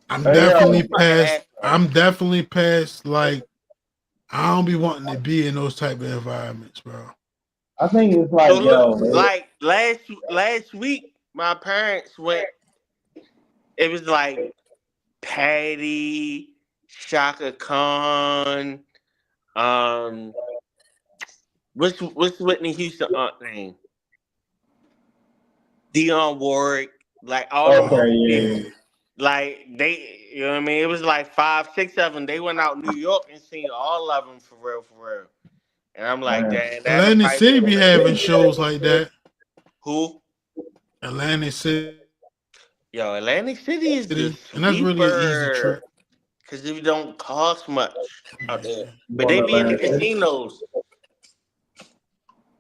I'm Hey, definitely yo, Fucking past. Ephraim. I'm definitely past. Like, I don't be wanting to be in those type of environments, bro. I think it's So like, look, yo, like last week, my parents went. It was like Patty, Shaka Khan, um, what's Whitney Houston aunt name? Dionne Warwick, like all them okay, old yeah. people. Like they, you know what I mean? It was like 5, 6 of them. They went out New York and seen all of them for real, for real. And I'm like, Man. damn, that'll Atlantic probably be City be the having shows like that. who? Atlantic City, Yo, Atlantic City is the and that's really an easy sleeper trip. because it don't cost much out there. Yeah. You But going they to be in the Atlantic City? casinos.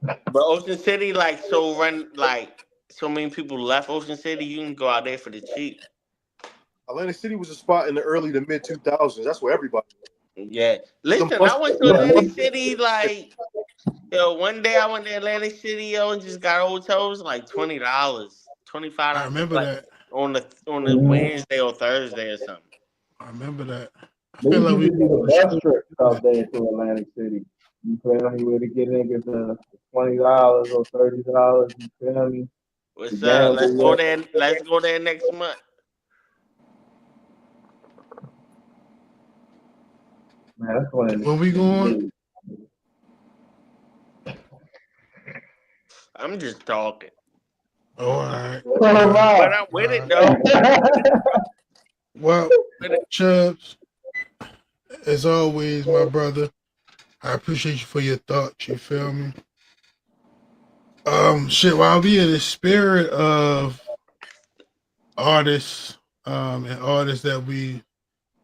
But Ocean City, like so many people left Ocean City, you can go out there for the cheap. Atlantic City was a spot in the early to mid 2000s. That's where everybody. Yeah. Them Listen, I bus, went to them Atlantic bus, City like one day I went to Atlantic City and just got a hotel. It was like $20, I $25, remember like that. on the Mm-hmm. Wednesday or Thursday or something. I remember that. I They feel used like to we do the should bus do trips out that. there to Atlantic City. You feel me? Where to get niggas to $20 or $30. You feel me? What's The up? gamble Let's go with there. Let's go there next month. man, that's one of Where we going? I'm just talking, Oh, all right. but I'm with it though. Well, Chubbs, as always, my brother, I appreciate you for your thoughts. You feel me? While we in the spirit of artists, and artists that we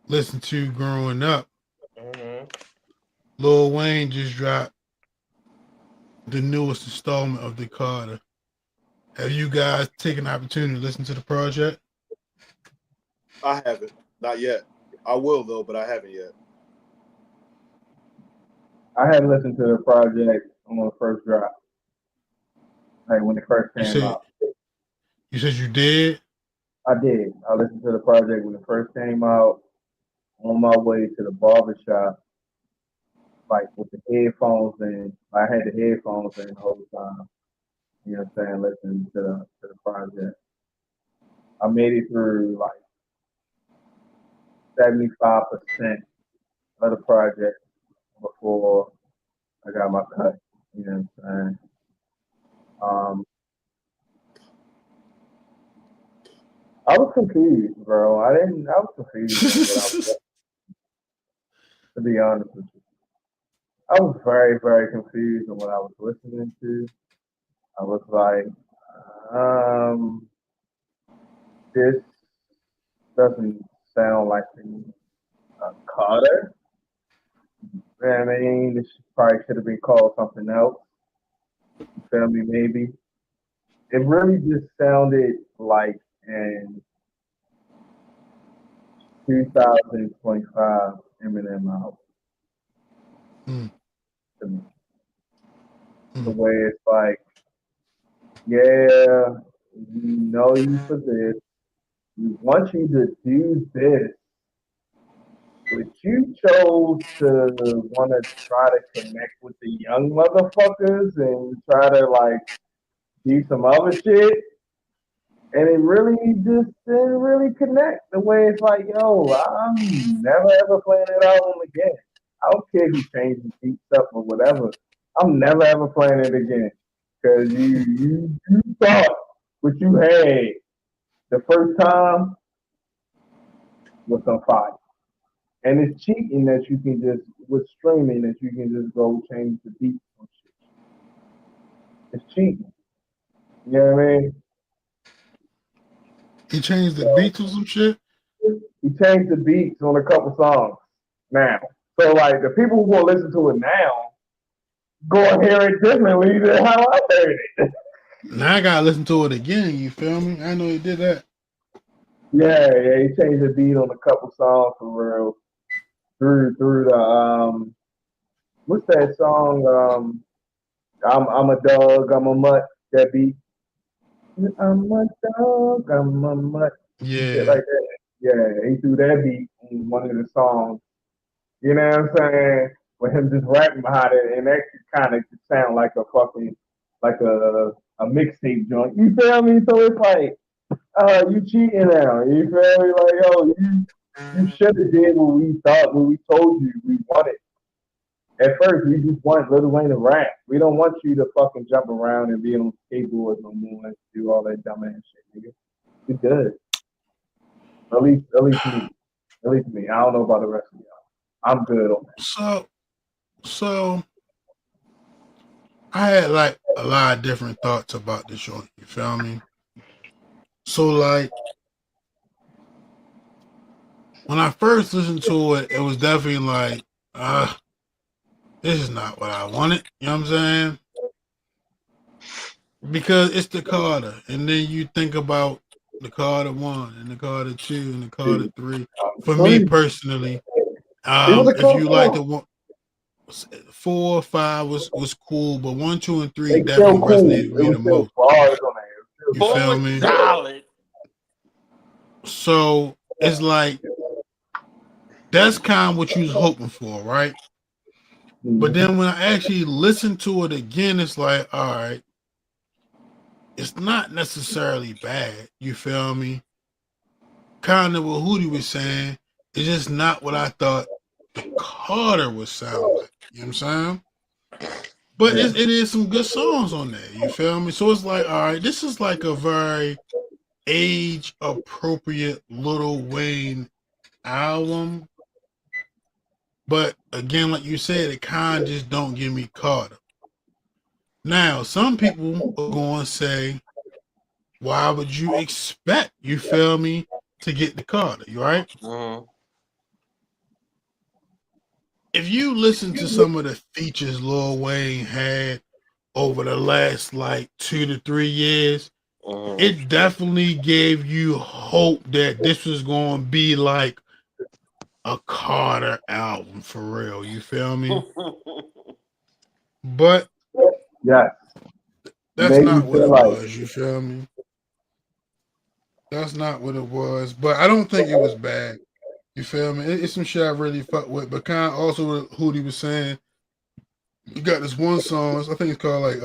listened to growing up, Mm-hmm. Lil Wayne just dropped the newest installment of the Carter. Have you guys taken the opportunity to listen to the project? I haven't, not yet. I will though, but I haven't yet. I hadn't listened to the project on the first drop, like when it first You came said out. you did. I did. I listened to the project when it first came out. On my way to the barbershop, like with the headphones in. I had the headphones in the whole time. You know what I'm saying? Listening to the project. I made it through like 75% of the project before I got my cut. You know what I'm saying? Um, I was confused, bro. I was confused on what I was, to be honest with you. I was very, very confused on what I was listening to. I was like, this doesn't sound like a Carter. You know what I mean? This probably should have been called something else. You feel me? Maybe. It really just sounded like an 2025 Eminem album to me. The way it's like, yeah, we know you for this. We want you to do this, but you chose to want to try to connect with the young motherfuckers and try to like do some other shit. And it really just didn't really connect the way it's like, yo, I'm never ever playing that album again. I don't care who changes beats up or whatever. I'm never ever playing it again. Cause you thought what you had the first time was on fire. And it's cheating that you can just with streaming that you can just go change the beats and shit. It's cheating. You know what I mean? He changed the beats or some shit. He changed the beats on a couple songs now. So like the people who want to listen to it now go and hear it differently than how I heard it. Now I gotta listen to it again. You feel me? I know he did that. Yeah, he changed the beat on a couple songs for real. Through the what's that song? I'm a dog, I'm a mutt. That beat. I'm a dog, I'm a mutt. Yeah. Shit like that. Yeah, he threw that beat on one of the songs. You know what I'm saying? With him just rapping behind it, and that kind of sound like a fucking like a mixtape joint. You feel me? So it's like, you cheating now. You feel me? Like, yo, you should have did what we told you we wanted. At first, we just want Lil Wayne to rap. We don't want you to fucking jump around and be on skateboards no more and do all that dumb ass shit, nigga. We good. At least me. At least me. I don't know about the rest of y'all. I'm good on that. So I had like a lot of different thoughts about this joint. You feel me? So like when I first listened to it, it was definitely like, this is not what I wanted. You know what I'm saying? Because it's the Carter, and then you think about the Carter 1 and the Carter 2 and the Carter 3. For me personally, if you like the one, 4, 5 was cool, but 1, 2, and 3 It's still definitely cool. resonated with me It was the still most. bars on there. You Four feel was me? solid. So it's like that's kind of what you was hoping for, right? But then when I actually listen to it again, it's like, all right, it's not necessarily bad. You feel me? Kind of what Hootie was saying. It's just not what I thought the Carter would sound like. You know what I'm saying? But it is some good songs on there. You feel me? So it's like, all right, this is like a very age appropriate Lil Wayne album. But again, like you said, it kind of just don't get me caught up. Now, some people are going to say, why would you expect, you feel me, to get the Carter, right? Mm-hmm. If you listen to some of the features Lil Wayne had over the last like 2 to 3 years, it definitely gave you hope that this was going to be like a Carter album for real. You feel me? But Yes. that's Made not you what feel it like was. You feel me? That's not what it was. But I don't think it was bad. You feel me? It's some shit I really fuck with. But kind of also what Hootie was saying, you got this one song. I think it's called like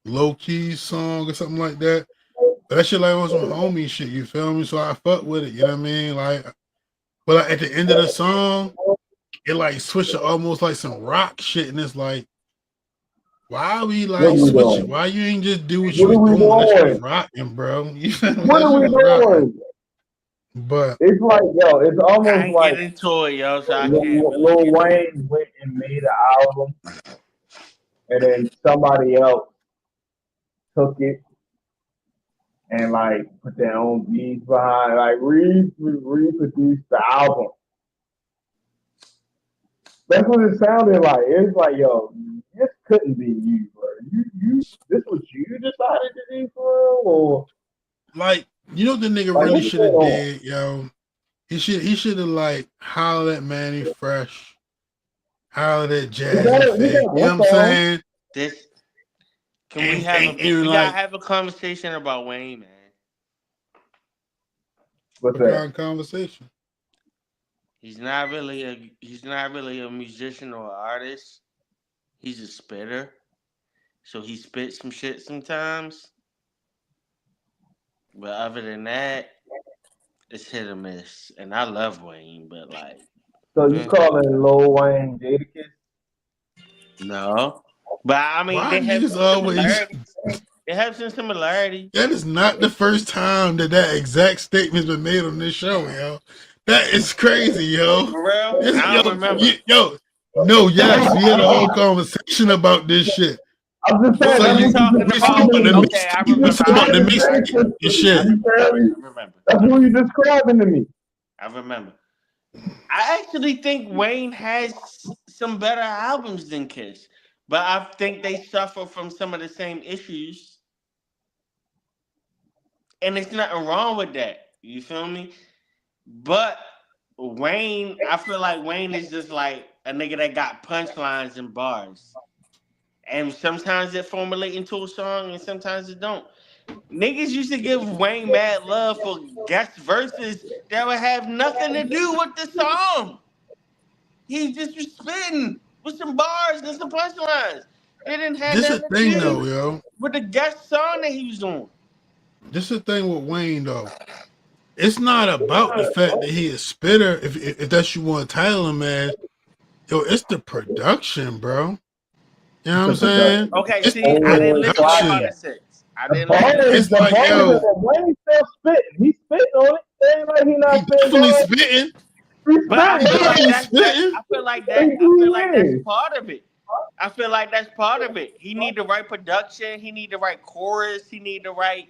Low Key song or something like that. But that shit like on some homie shit. You feel me? So I fuck with it. You know what I mean? Like, but like, at the end of the song, it like switch to almost like some rock shit, and it's like, why are we what are like we switching? doing? Why you ain't just do what you What was are we doing? That shit was doing? rocking, bro. You feel me? What That are shit we was rocking. doing? But It's like, yo, it's I almost ain't like get into it, yo, so I can't really Lil get into it. Wayne went and made an album, and then somebody else took it and like put their own beats behind, like reproduced the album. That's what it sounded like. It's like, yo, this couldn't be you, bro. This was you decided to do for real, or like, you know what the nigga like really what's should going have on? did, yo? He should have like hollered at Manny Fresh, hollered at Jazzy We Faye. got You know one what I'm song. saying? This can And we gotta like, have a conversation about Wayne, man. What's what kind that? of conversation? He's not really a musician or artist. He's a spitter. So he spits some shit sometimes. But other than that, it's hit or miss. And I love Wayne, but like So you eh, calling Lil Wayne Jadakiss? no. But I mean Why they have niggas some always? similarities. They have some similarities. That is not the first time that exact statement's been made on this show, yo. That is crazy, yo. For real? I don't remember. No, yes, we had a whole conversation about this shit. I'm just saying What So was that's we you what you talking talking about? about describing the to me. Okay, I mixtape? You You remember. talking I about the describing remember. I mixtape remember. and Jadakiss. I shit? You remember. feel me? I remember. That's who you describing to me. I remember. I actually think Wayne has some better albums than Kiss, but I think they suffer from some of the same issues, and there's nothing wrong with that. You feel me? But Wayne, I feel like Wayne is just like a nigga that got punchlines and bars, and sometimes it formulate into a song, and sometimes it don't. Niggas used to give Wayne mad love for guest verses that would have nothing to do with the song. He just was spitting with some bars and some punchlines. They didn't have This a nothing to thing do though, yo. with the guest song that he was doing. This is the thing with Wayne though. It's not about the fact that he is spitter. If that's you want to title him as, yo, it's the production, bro. You know It's what the I'm saying? production. Okay, It's the see, I didn't Oh, listen to production. Carter Six. I the didn't listen to bars, It's Carter the like, Six. bars, yo, and Wayne still spitting. He's spitting on it. It ain't like he not he spitting definitely bars. spitting. He's But I He spitting feel like definitely bars. that's spitting. I feel He like that's is. part of it. I feel like that's part of it. He need the right production. He need the right chorus. He need the right.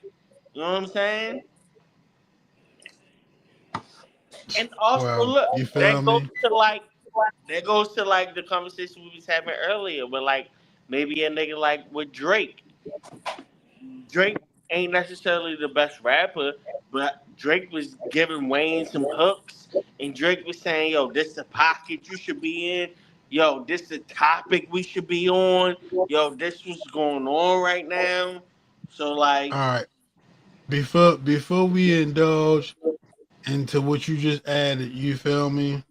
You know what I'm saying? And also, Well, look, you feel me? that goes to like the conversation we was having earlier, but like maybe a nigga like with Drake. Drake ain't necessarily the best rapper, but Drake was giving Wayne some hooks, and Drake was saying, "Yo, this the pocket you should be in. Yo, this the topic we should be on. Yo, this what's going on right now." So like, All right. Before we indulge into what you just added, you feel me?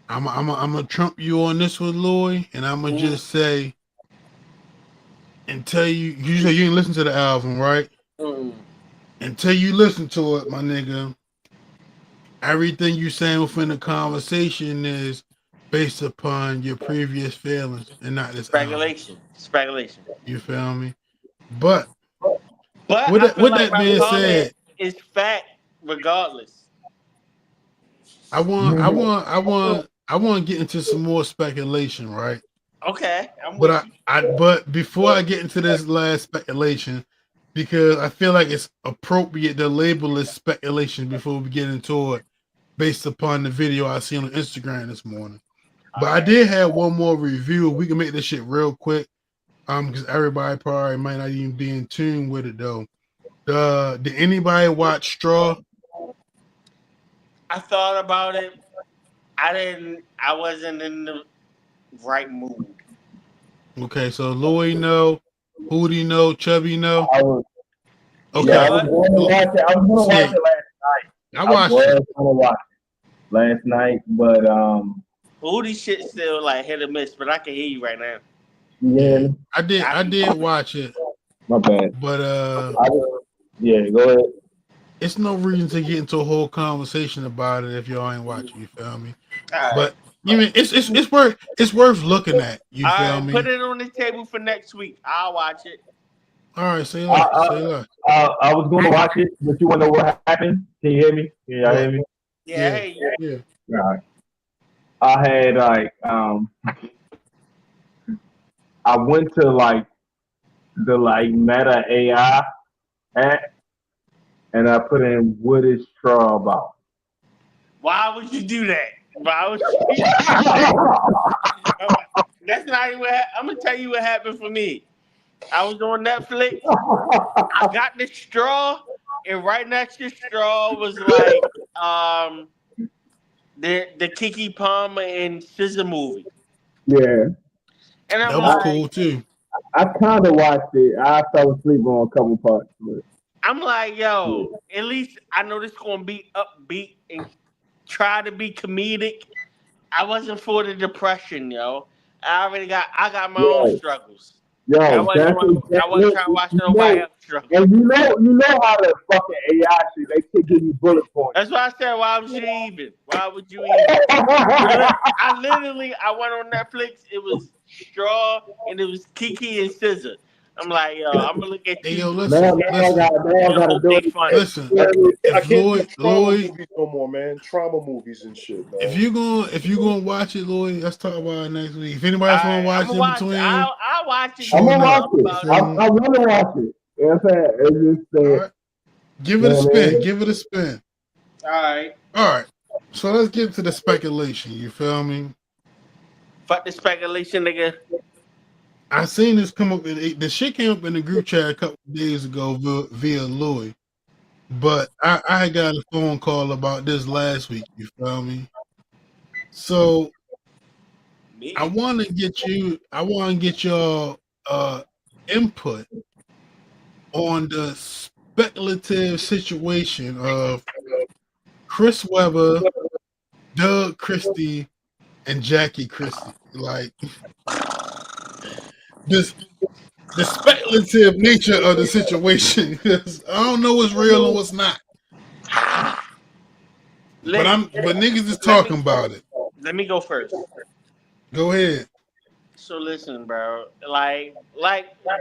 I'm gonna trump you on this one, Lloyd, and I'm gonna just say until you say you didn't listen to the album, right? Until you listen to it, my nigga, everything you saying within the conversation is based upon your previous feelings and not this album. Speculation. You feel me? But But with I that, feel with like that my being comment said, is fact regardless. I want to get into some more speculation, right? Okay, I'm But with you. but before I get into this last speculation, because I feel like it's appropriate to label this speculation before we get into it, based upon the video I seen on Instagram this morning. But I did have one more review. We can make this shit real quick, because everybody probably might not even be in tune with it though. Did anybody watch Straw? I thought about it. I didn't. I wasn't in the right mood. Okay, so Louis know, Hootie know, Chubby know. I was, yeah, Okay, I was going to watch it. I was going to yeah, watch it last night. I I was watched going it. to watch it last night, but Booty shit still like hit or miss, but I can hear you right now. Yeah, yeah, I did watch it, my bad. but Yeah, go ahead. it's no reason to get into a whole conversation about it if y'all ain't watching. You feel me? All right. But even it's worth looking at. You All feel right, put me? it on the table for next week. I'll watch it. All right, say I, less, I, say less. I was going to watch it, but you want to know what happened? Can you hear me? Can y'all hear What? me? Yeah, Yeah, hey, yeah. All right. I had like I went to like the like Meta AI app and I put in what is Straw about. why would you do that? Why would you do that? That's not even I'm gonna tell you what happened for me. I was on Netflix. I got the straw, and right next to straw was like the Kiki Palmer and SZA movie, Yeah, and I'm That was I, like, cool too. I kind of watched it. I fell asleep on a couple parts, but yo, at least I know this gonna be upbeat and try to be comedic. I wasn't for the depression, yo. I got my own yo, struggles. yo, that's I wasn't trying to watch you nobody know, else struggle. and you know how the fucking AI shit they can give you bullet points. That's why I said, why would you even? Why would you even? I went on Netflix. It was Straw and it was Kiki and SZA. I'm like, yo, I'm gonna look at Hey two yo, pussy listen, listen, Now I and gotta hope do they it. funny. listen. I If can't do trauma Lloyd, movies no more, man. Trauma movies and shit, if man. you gonna watch it, Lloyd, let's talk about it next week. If anybody All else want right, to I'm watch gonna in watch it. between, I'll watch it. I'm sure Just gonna to enough. watch talk it. You about I, it. feel me? I want to watch it. You know what I'm saying? It's just All that, right, give you it a know what I spin. mean? Give it a spin. All right, All right. So let's get to the speculation. You feel me? fuck the speculation, nigga. I seen this come up. The shit came up in the group chat a couple of days ago via Louis, but I got a phone call about this last week. You feel me? So I Me. want to get you. I want to get your input on the speculative situation of Chris Webber, Doug Christie, and Jackie Christie. Like this, the speculative nature of the situation. Because I don't know what's real and what's not. But Let, niggas is let me talking about it. let me go first. Go ahead. So listen, bro.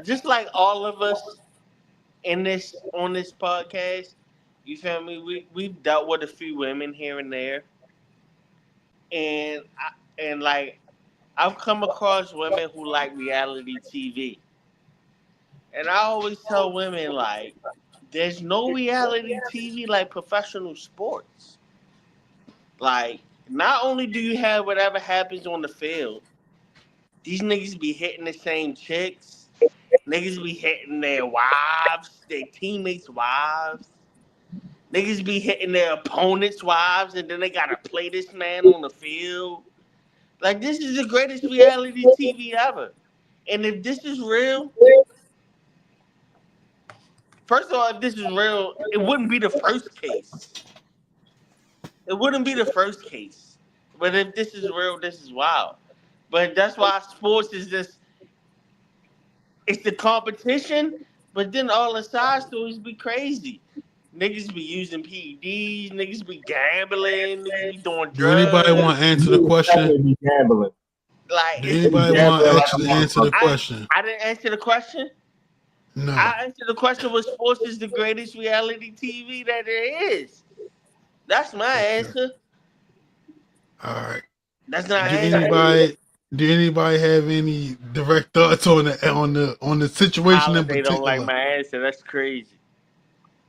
Just like all of us in this on this podcast, you feel me? We've dealt with a few women here and there, and like I've come across women who like reality TV, and I always tell women like, there's no reality TV like professional sports. Like, not only do you have whatever happens on the field, these niggas be hitting the same chicks. Niggas be hitting their wives, their teammates' wives. Niggas be hitting their opponents' wives, and then they gotta play this man on the field. Like, this is the greatest reality TV ever. And if this is real, first of all, if this is real, it wouldn't be the first case. It wouldn't be the first case. But if this is real, this is wild. But that's why sports is just it's the competition, but then all the side stories be crazy. Niggas be using PEDs, niggas be gambling, niggas be doing Do anybody drugs. want to answer the You question? definitely be gambling. Like Do it's They be anybody want to gambling like a actually answer the motherfucker. I question? I didn't answer the question. No. I answered the question was sports is the greatest reality TV that there is. That's my Okay. answer. All right. That's not Do answering anybody have any direct thoughts on the situation in Holiday don't like particular? my answer. That's crazy.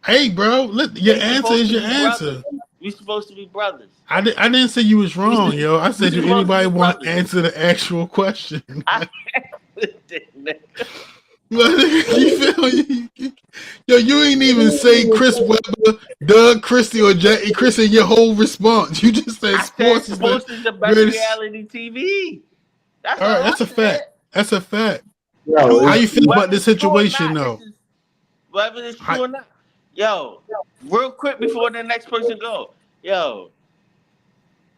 Hey, bro, your We answer supposed is to your be brothers. answer. We supposed to be brothers. I didn't say you was We, wrong, yo. I we said, do supposed to anybody be want to brothers. answer the actual question? I, You feel me? Yo, you ain't even say Chris Webber, Doug Christie, or Jackie Chris in your whole response. You just said I said sports is the sports is the best greatest. reality TV. That's All right, all I that's a said. fact. That's a fact. Yo, How True, you feel about whether this it's true or situation, not, this though? is whether it's How, true or not. Yo, real quick before the next person go. Yo,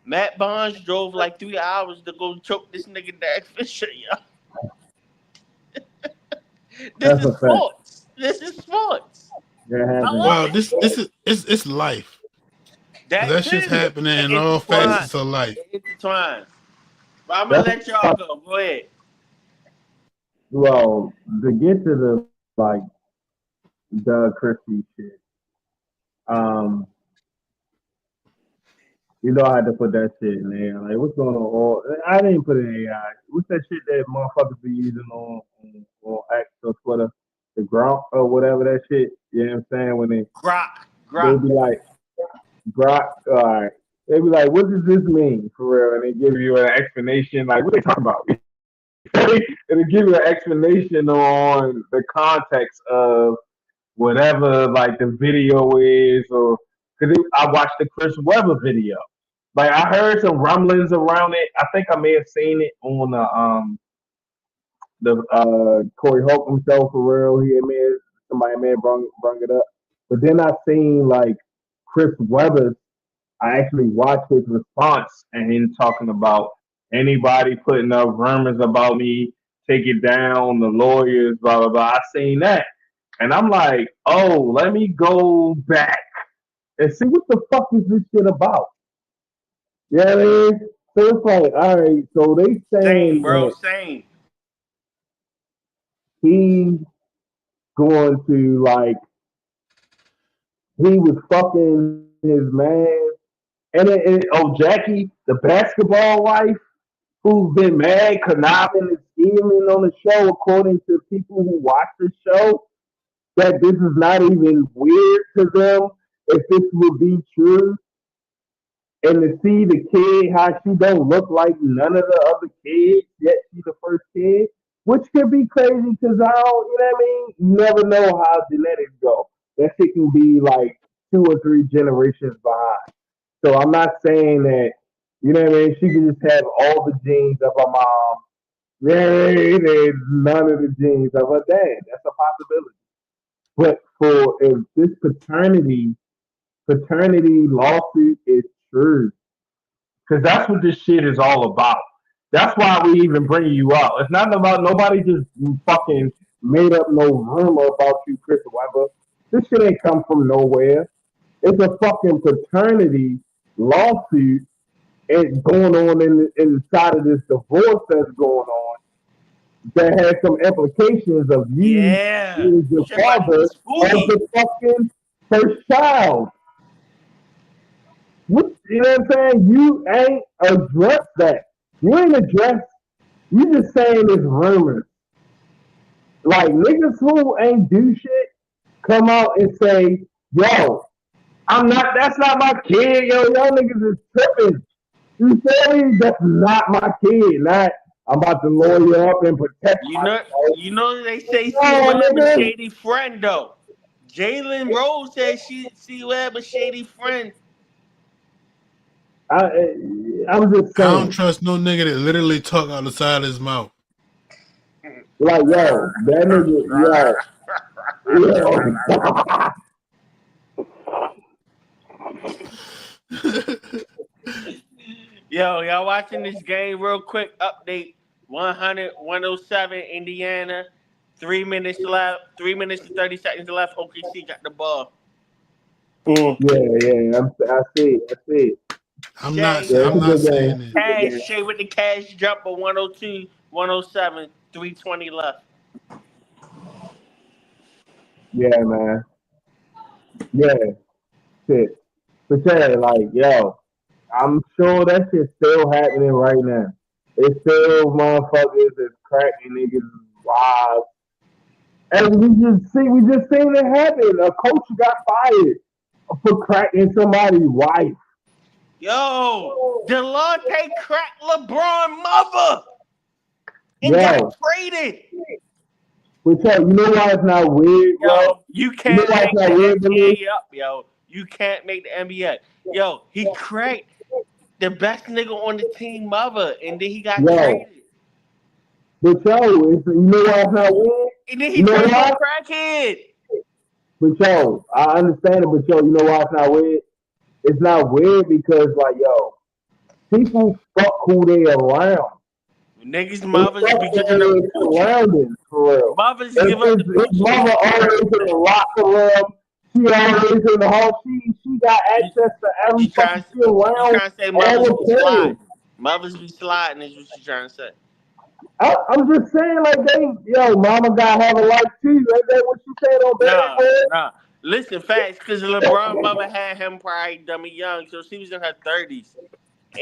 Matt Barnes drove like 3 hours to go choke this nigga Dak Fisher. Yo, this that's is a fact. sports. This is sports. That I happened. love well, it. this is it's life. That That shit's too. happening It in all intertwines. facets of life. It intertwines. But I'm gonna That's let y'all go. Go ahead. well to get to the like Doug Christie shit. Um, I had to put that shit in there. Like, what's going on? I didn't put it in AI. What's that shit that motherfuckers be using on X or Twitter? The Grok or whatever that shit. You know what I'm saying? When Grok. they Grok. be like, Grok, alright. They be like, what does this mean for real? And they give you an explanation, like, what they talking about? And they give you an explanation on the context of whatever, like, the video is, or because I watched the Chris Webber video. Like, I heard some rumblings around it. I think I may have seen it on the Corey Holcomb show for real. Somebody may have brung it up. But then I seen like Chris Webber. I actually watched his response and him talking about anybody putting up rumors about me, take it down, the lawyers, blah blah blah. I seen that. And I'm like, oh, let me go back and see what the fuck is this shit about. You know what I mean? So it's like, all right, so they Same, saying bro. that Same. he's going to like he was fucking his man, and Jackie, the basketball wife, who's been mad, conniving, and scheming on the show, according to people who watch the show, that this is not even weird to them if this would be true. And to see the kid, how she don't look like none of the other kids, yet she's the first kid, which could be crazy because I don't, you know what I mean? You never know how genetics go. That shit can be like 2 or 3 generations behind. So I'm not saying that, you know what I mean? She can just have all the genes of her mom. There's none of the genes of her dad. That's a possibility. But for if this paternity lawsuit is true, because that's what this shit is all about. That's why we even bring you up. It's not about nobody just fucking made up no rumor about you, Chris Webber. This shit ain't come from nowhere. It's a fucking paternity lawsuit and going on inside of this divorce that's going on that has some implications of you Yeah. being the Shit about to be father of spooky. the fucking first child. What, you know what I'm saying? You ain't addressed that. You ain't addressed. You just saying it's rumors. Like niggas who ain't do shit come out and say, "Yo, I'm not. That's not my kid. Yo, y'all niggas is tripping. You feel me? That's not my kid. Not I'm about to lawyer up and protect myself. You know they say C No, Web a nigga. shady friend though. Jalen Rose said she C Web a shady friend. I, I'm just I don't saying. trust no nigga that literally talk out the side of his mouth. Like, yo, that nigga, yo. Yo, y'all watching this game real quick? Update 100, 107, Indiana. 3 minutes left. 3 minutes and 30 seconds left. OKC got the ball. Yeah. I see it. I'm not. Shay, Yeah, it's I'm a not good saying game. it. cash, Shay with the cash jumper 102, 107, 320 left. Yeah, man. Yeah, shit. But yeah, like, yo, I'm sure that shit's still happening right now. It's still motherfuckers that's cracking niggas wild. And we just seen it happen. A coach got fired for cracking somebody's wife. Yo, Delonte cracked LeBron mother and got Yo, traded. but yo, you know why it's not weird, bro? Yo, you You know can't why it's make not the weird to me? NBA up, yo. You can't make the NBA. Yo, he cracked the best nigga on the team mother, and then he got Yo, traded. but yo, you know why it's not weird? And then he You know turned to why? a crackhead. But yo, I understand it, but yo, you know why it's not weird? It's not weird because like yo, people fuck who they around. Niggas They mothers fuck be giving up their coochie. surroundings for real. Mothers If give up the his coochie. mother always in the locker room, she always in the hall. She got You, access to every you trying fucking shit you around trying to say all mothers be the time. sliding? Mothers be sliding is what you trying to say. I'm just saying, like mama gotta have a life too. Ain't that what you said on Bad Nah, Boy? nah. Listen, facts, because LeBron mother had him probably dummy young, so she was in her 30s.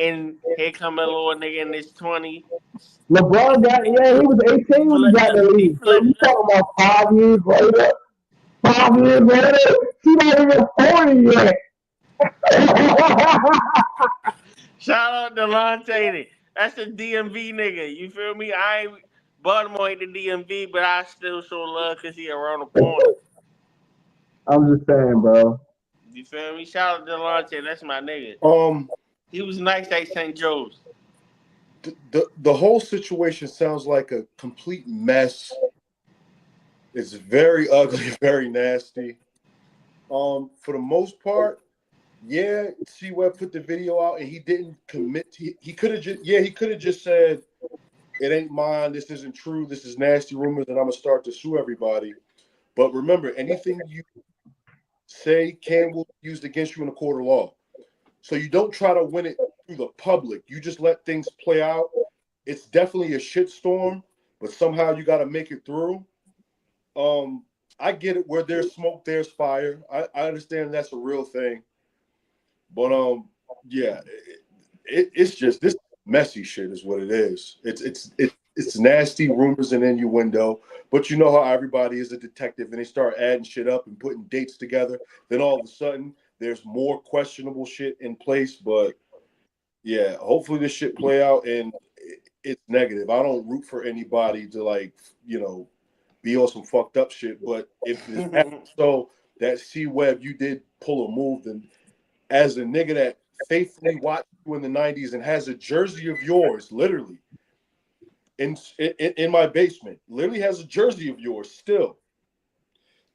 And here come a little nigga in his 20s. LeBron he was 18 when he got the He league. So flipped you them. talking about 5 years later? 5 years later, she not even 40 yet. Shout out to Delonte. That's a DMV nigga. You feel me? I ain't Baltimore ain't the DMV, but I still show love because he around the corner. I'm just saying, bro. You feel me? Shout out to Delonte. That's my nigga. Um, He was nice at St. Joe's. the whole situation sounds like a complete mess. It's very ugly, very nasty. For the most part, yeah, C-Web put the video out and he didn't commit. He could have just said, "It ain't mine. This isn't true. This is nasty rumors, and I'm gonna start to sue everybody." But remember, anything you say will be used against you in a court of law. So you don't try to win it through the public. You just let things play out. It's definitely a shitstorm, but somehow you got to make it through. I get it. Where there's smoke, there's fire. I understand that's a real thing, but yeah, it's just this messy shit is what it is. It's nasty rumors and innuendo. But you know how everybody is a detective and they start adding shit up and putting dates together. Then all of a sudden there's more questionable shit in place. But yeah, hopefully this shit play out and it's negative. I don't root for anybody to be on some fucked up shit. But if this happens, so that C-Web, you did pull a move, then as a nigga that faithfully watched you in the 90s and has a jersey of yours, literally, in my basement, literally has a jersey of yours still.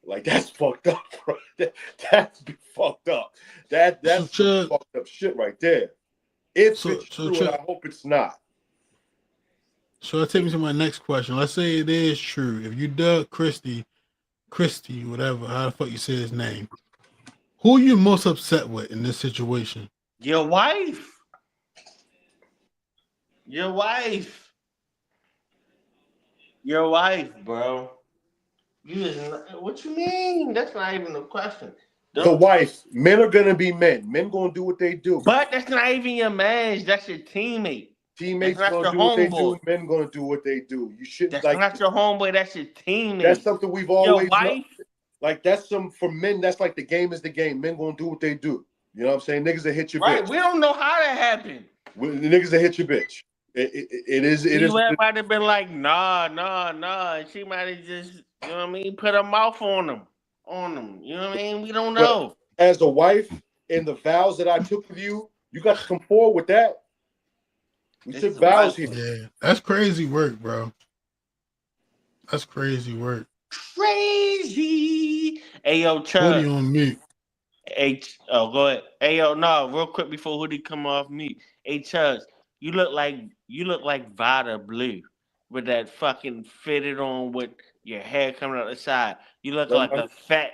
Like, that's fucked up, bro. That's fucked up. That's some fucked up shit right there. If it's true, and I hope it's not. So that takes me to my next question. Let's say it is true. If you dug Christie, whatever, how the fuck you say his name, who are you most upset with in this situation? Your wife. Your wife. Your wife, bro. What you mean? That's not even a question. The wife. Men are gonna be men. Men gonna do what they do. But that's not even your man. That's your teammate. Teammates that's gonna your do what they do. homeboy. Men gonna do what they do. You shouldn't That's not your homeboy. That's your teammate. That's something we've always your wife. Like that's for men. That's like the game is the game. Men gonna do what they do. You know what I'm saying? Niggas that hit your bitch. We don't know how that happened. The niggas that hit your bitch. It is. Might have been like, nah. And she might have just, you know what I mean, put her mouth on them. You know what I mean? We don't know. But as a wife and the vows that I took with you, you got to come forward with that. We took vows here. Yeah, that's crazy work, bro. That's crazy work. Crazy. Hey, yo, Chuck. Cody on mute. Go ahead. Hey, yo, no, real quick before Hoodie come off mute. Hey, Chubbs, you look like Vada Blue with that fucking fitted on with your hair coming out the side. You look like a fat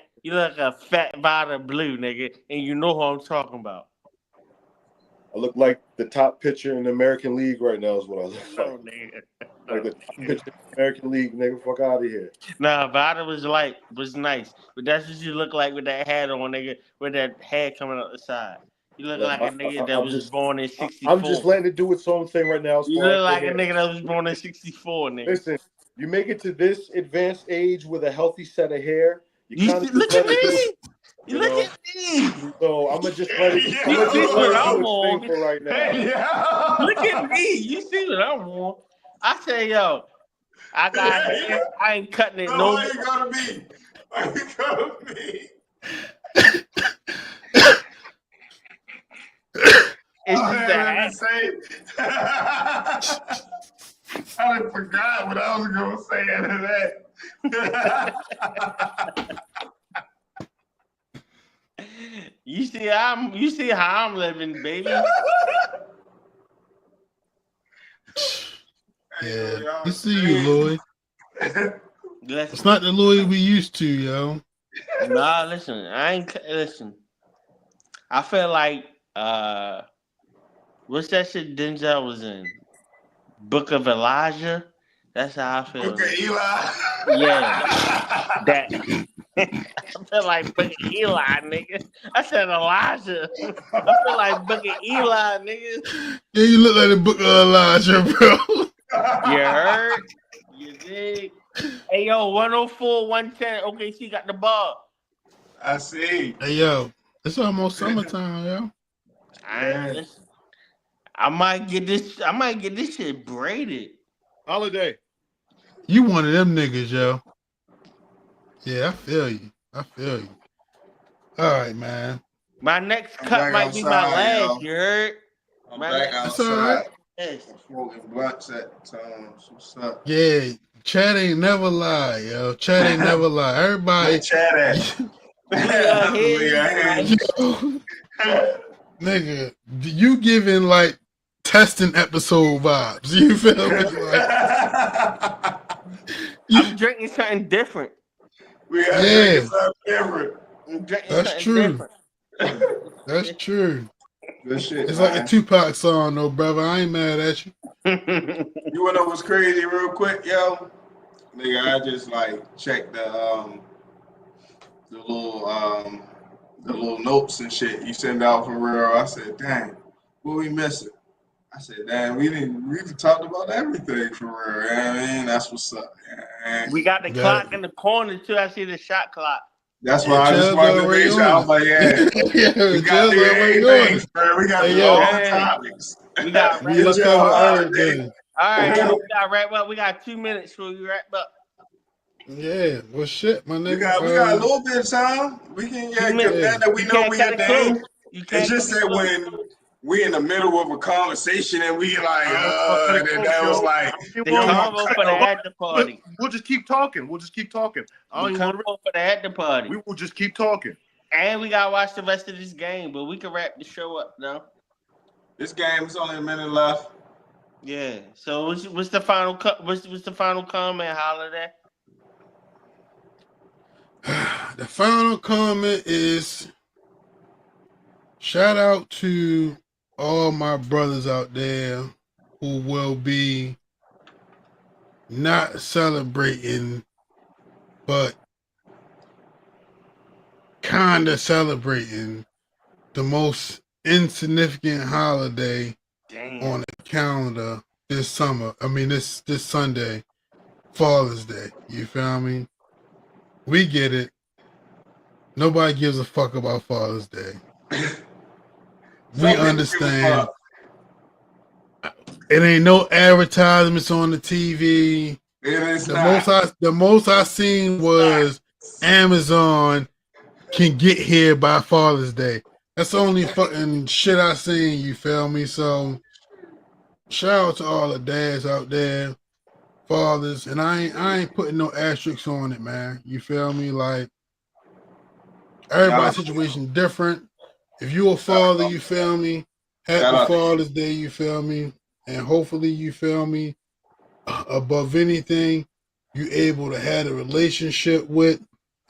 Vada Blue nigga, and you know who I'm talking about. I look like the top pitcher in the American League right now is what I look like. No, nigga. Like the top pitcher in the American League, nigga. Fuck out of here. Nah, Vada was nice, but that's what you look like with that hat on, nigga, with that hair coming out the side. You look like a nigga that was born in '64. I'm just letting it do its own thing right now. You look like a nigga that was born in '64, nigga. Listen, you make it to this advanced age with a healthy set of hair. Look at me. You look at me. So I'm gonna just let it. I'm gonna just let it do its thing for right now. Look at me. You see what I'm on? I say, yo, I ain't cutting it. No, why you gotta be? Why you gotta be? It's just that. I forgot what I was gonna say after that. You see how I'm living, baby. Yeah, you see you, Lloyd. Listen. It's not the Lloyd we used to, yo. Nah, listen. I feel like what's that shit Denzel was in? Book of Elijah. That's how I feel. Book of Eli. Yeah. That. I feel like Book of Eli, nigga. I said Elijah. I feel like Book of Eli, nigga. Yeah, you look like the Book of Elijah, bro. You heard? You dig? Hey, yo, 104, 110. OKC got the ball. I see. Hey, yo, it's almost summertime, yo. I might get this shit braided. Holiday. You one of them niggas, yo. Yeah, I feel you. All right, man. My next cut might be my last, you heard? I'm back outside. Right. Yes. Smoking blunts at times. What's up? Yeah, Chad ain't never lie, yo. Chad ain't never lie. Everybody. Where Chad at? Nigga, you giving like testing episode vibes. You feel me? Like, I'm drinking something different. We got drinking something different. I'm drinking That's something true. different. That's true. Good shit. It's man. like a Tupac song, though, brother. I ain't mad at you. You wanna know what's crazy, real quick, yo? Nigga, I just like checked the little notes and shit you send out for real. I said, dang, what we missing? I said, damn, we talked about everything for real. You know what I mean? That's what's up. Yeah. We got the clock in the corner too. I see the shot clock. That's why I just wanted to make sure. I was like, yeah, we got the everything, bro. We got all the topics. We got we look over everything. All right, we got wrap up. We got 2 minutes for you wrap up. Yeah, well, shit, my nigga. We got a little bit of time. We can that we know we a name. It's just that when we in the middle of a conversation and we like, and that was like, the combo for the after party. We'll just keep talking. I don't even want to for the after party. We will just keep talking. And we gotta watch the rest of this game, but we can wrap the show up now. This game is only a minute left. Yeah. So what's the final what's the final comment, Holiday? The final comment is shout out to all my brothers out there who will be not celebrating, but kind of celebrating the most insignificant holiday on the calendar this summer. I mean, this Sunday, Father's Day. You feel me? We get it. Nobody gives a fuck about Father's Day. We understand. It ain't no advertisements on the TV. The most I seen was Amazon can get here by Father's Day. That's the only fucking shit I seen, you feel me? So shout out to all the dads out there, fathers, and I ain't putting no asterisks on it, man. You feel me? Like, Everybody's situation different. If you a father, you feel me? Happy Father's Day, you feel me? And hopefully, you feel me? Above anything, you able to have a relationship with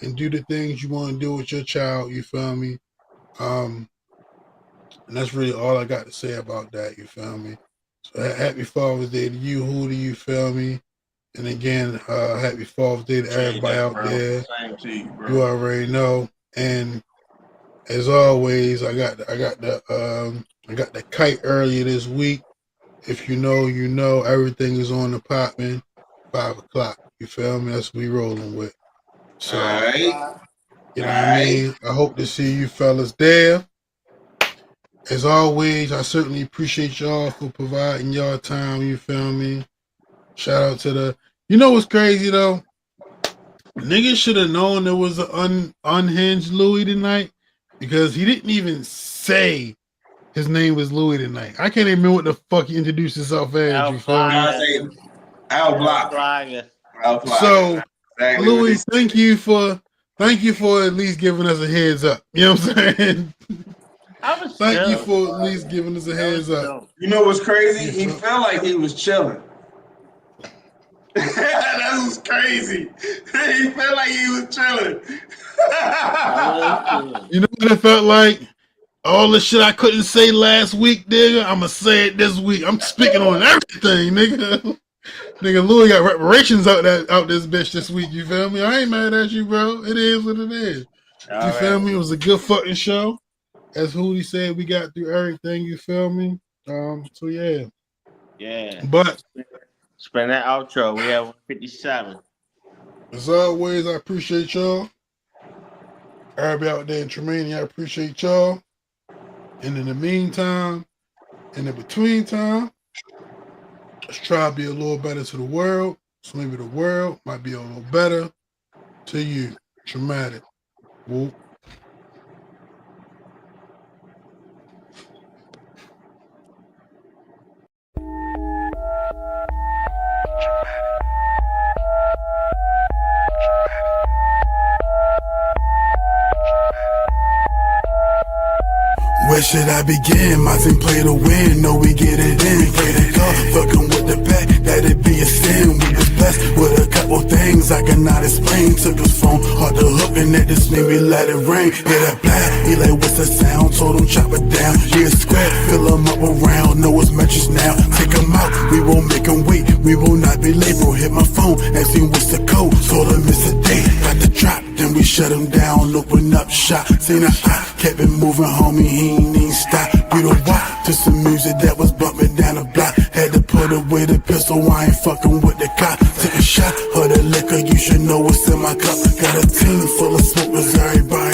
and do the things you want to do with your child, you feel me? And that's really all I got to say about that, you feel me? So happy Father's Day to you, Hootie, you feel me? And again, happy Father's Day to everybody out there. Same to you, bro. You already know. And as always, I got the kite earlier this week. If you know, you know. Everything is on the pot, man. 5 o'clock. You feel me? That's what we rolling with. So, you know what I mean? I hope to see you fellas there. As always, I certainly appreciate y'all for providing y'all time. You feel me? Shout out to the. You know what's crazy though? Niggas should have known there was an unhinged Louis tonight because he didn't even say his name was Louis tonight. I can't even remember what the fuck he introduced himself as. You feel me? Al Block. So, exactly Louis, thank you for at least giving us a heads up. You know what I'm saying? Thank you for at least giving us a heads up. You know what's crazy? He felt like he was chilling. That was crazy. He felt like he was chilling. You know what it felt like? All the shit I couldn't say last week, nigga, I'ma say it this week. I'm speaking on everything, nigga. Nigga, Louis got reparations out this bitch this week. You feel me? I ain't mad at you, bro. It is what it is. You feel me? It was a good fucking show. As Hootie said, we got through everything. You feel me? So yeah. Yeah. But spend that outro. We have 157. As always, I appreciate y'all. Everybody out there in TraMania, I appreciate y'all. And in the meantime, in the between time, let's try to be a little better to the world. So maybe the world might be a little better to you. TraMatic. Whoop. Where should I begin? My team play to win, know we get it in. Play the call, fucking with the pack, that'd be a sin. We was blessed with a couple things I cannot explain. Took his phone, hard to hook, and at this name we let it ring. Hit a blast, he like, what's the sound? Told him chop it down. Yeah, square, fill him up around, know his matches now. Take him out, we won't make him wait. We will not be late, bro. Hit my phone, ask him what's the code. Told him it's a date, got the drop. Then we shut him down, open up shop. Seen a eye, kept it moving, homie, he ain't even stop. You know why? To some music that was bumping down the block. Had to put away the pistol, I ain't fucking with the cop. Take a shot of the liquor, you should know what's in my cup. Got a team full of smokers, everybody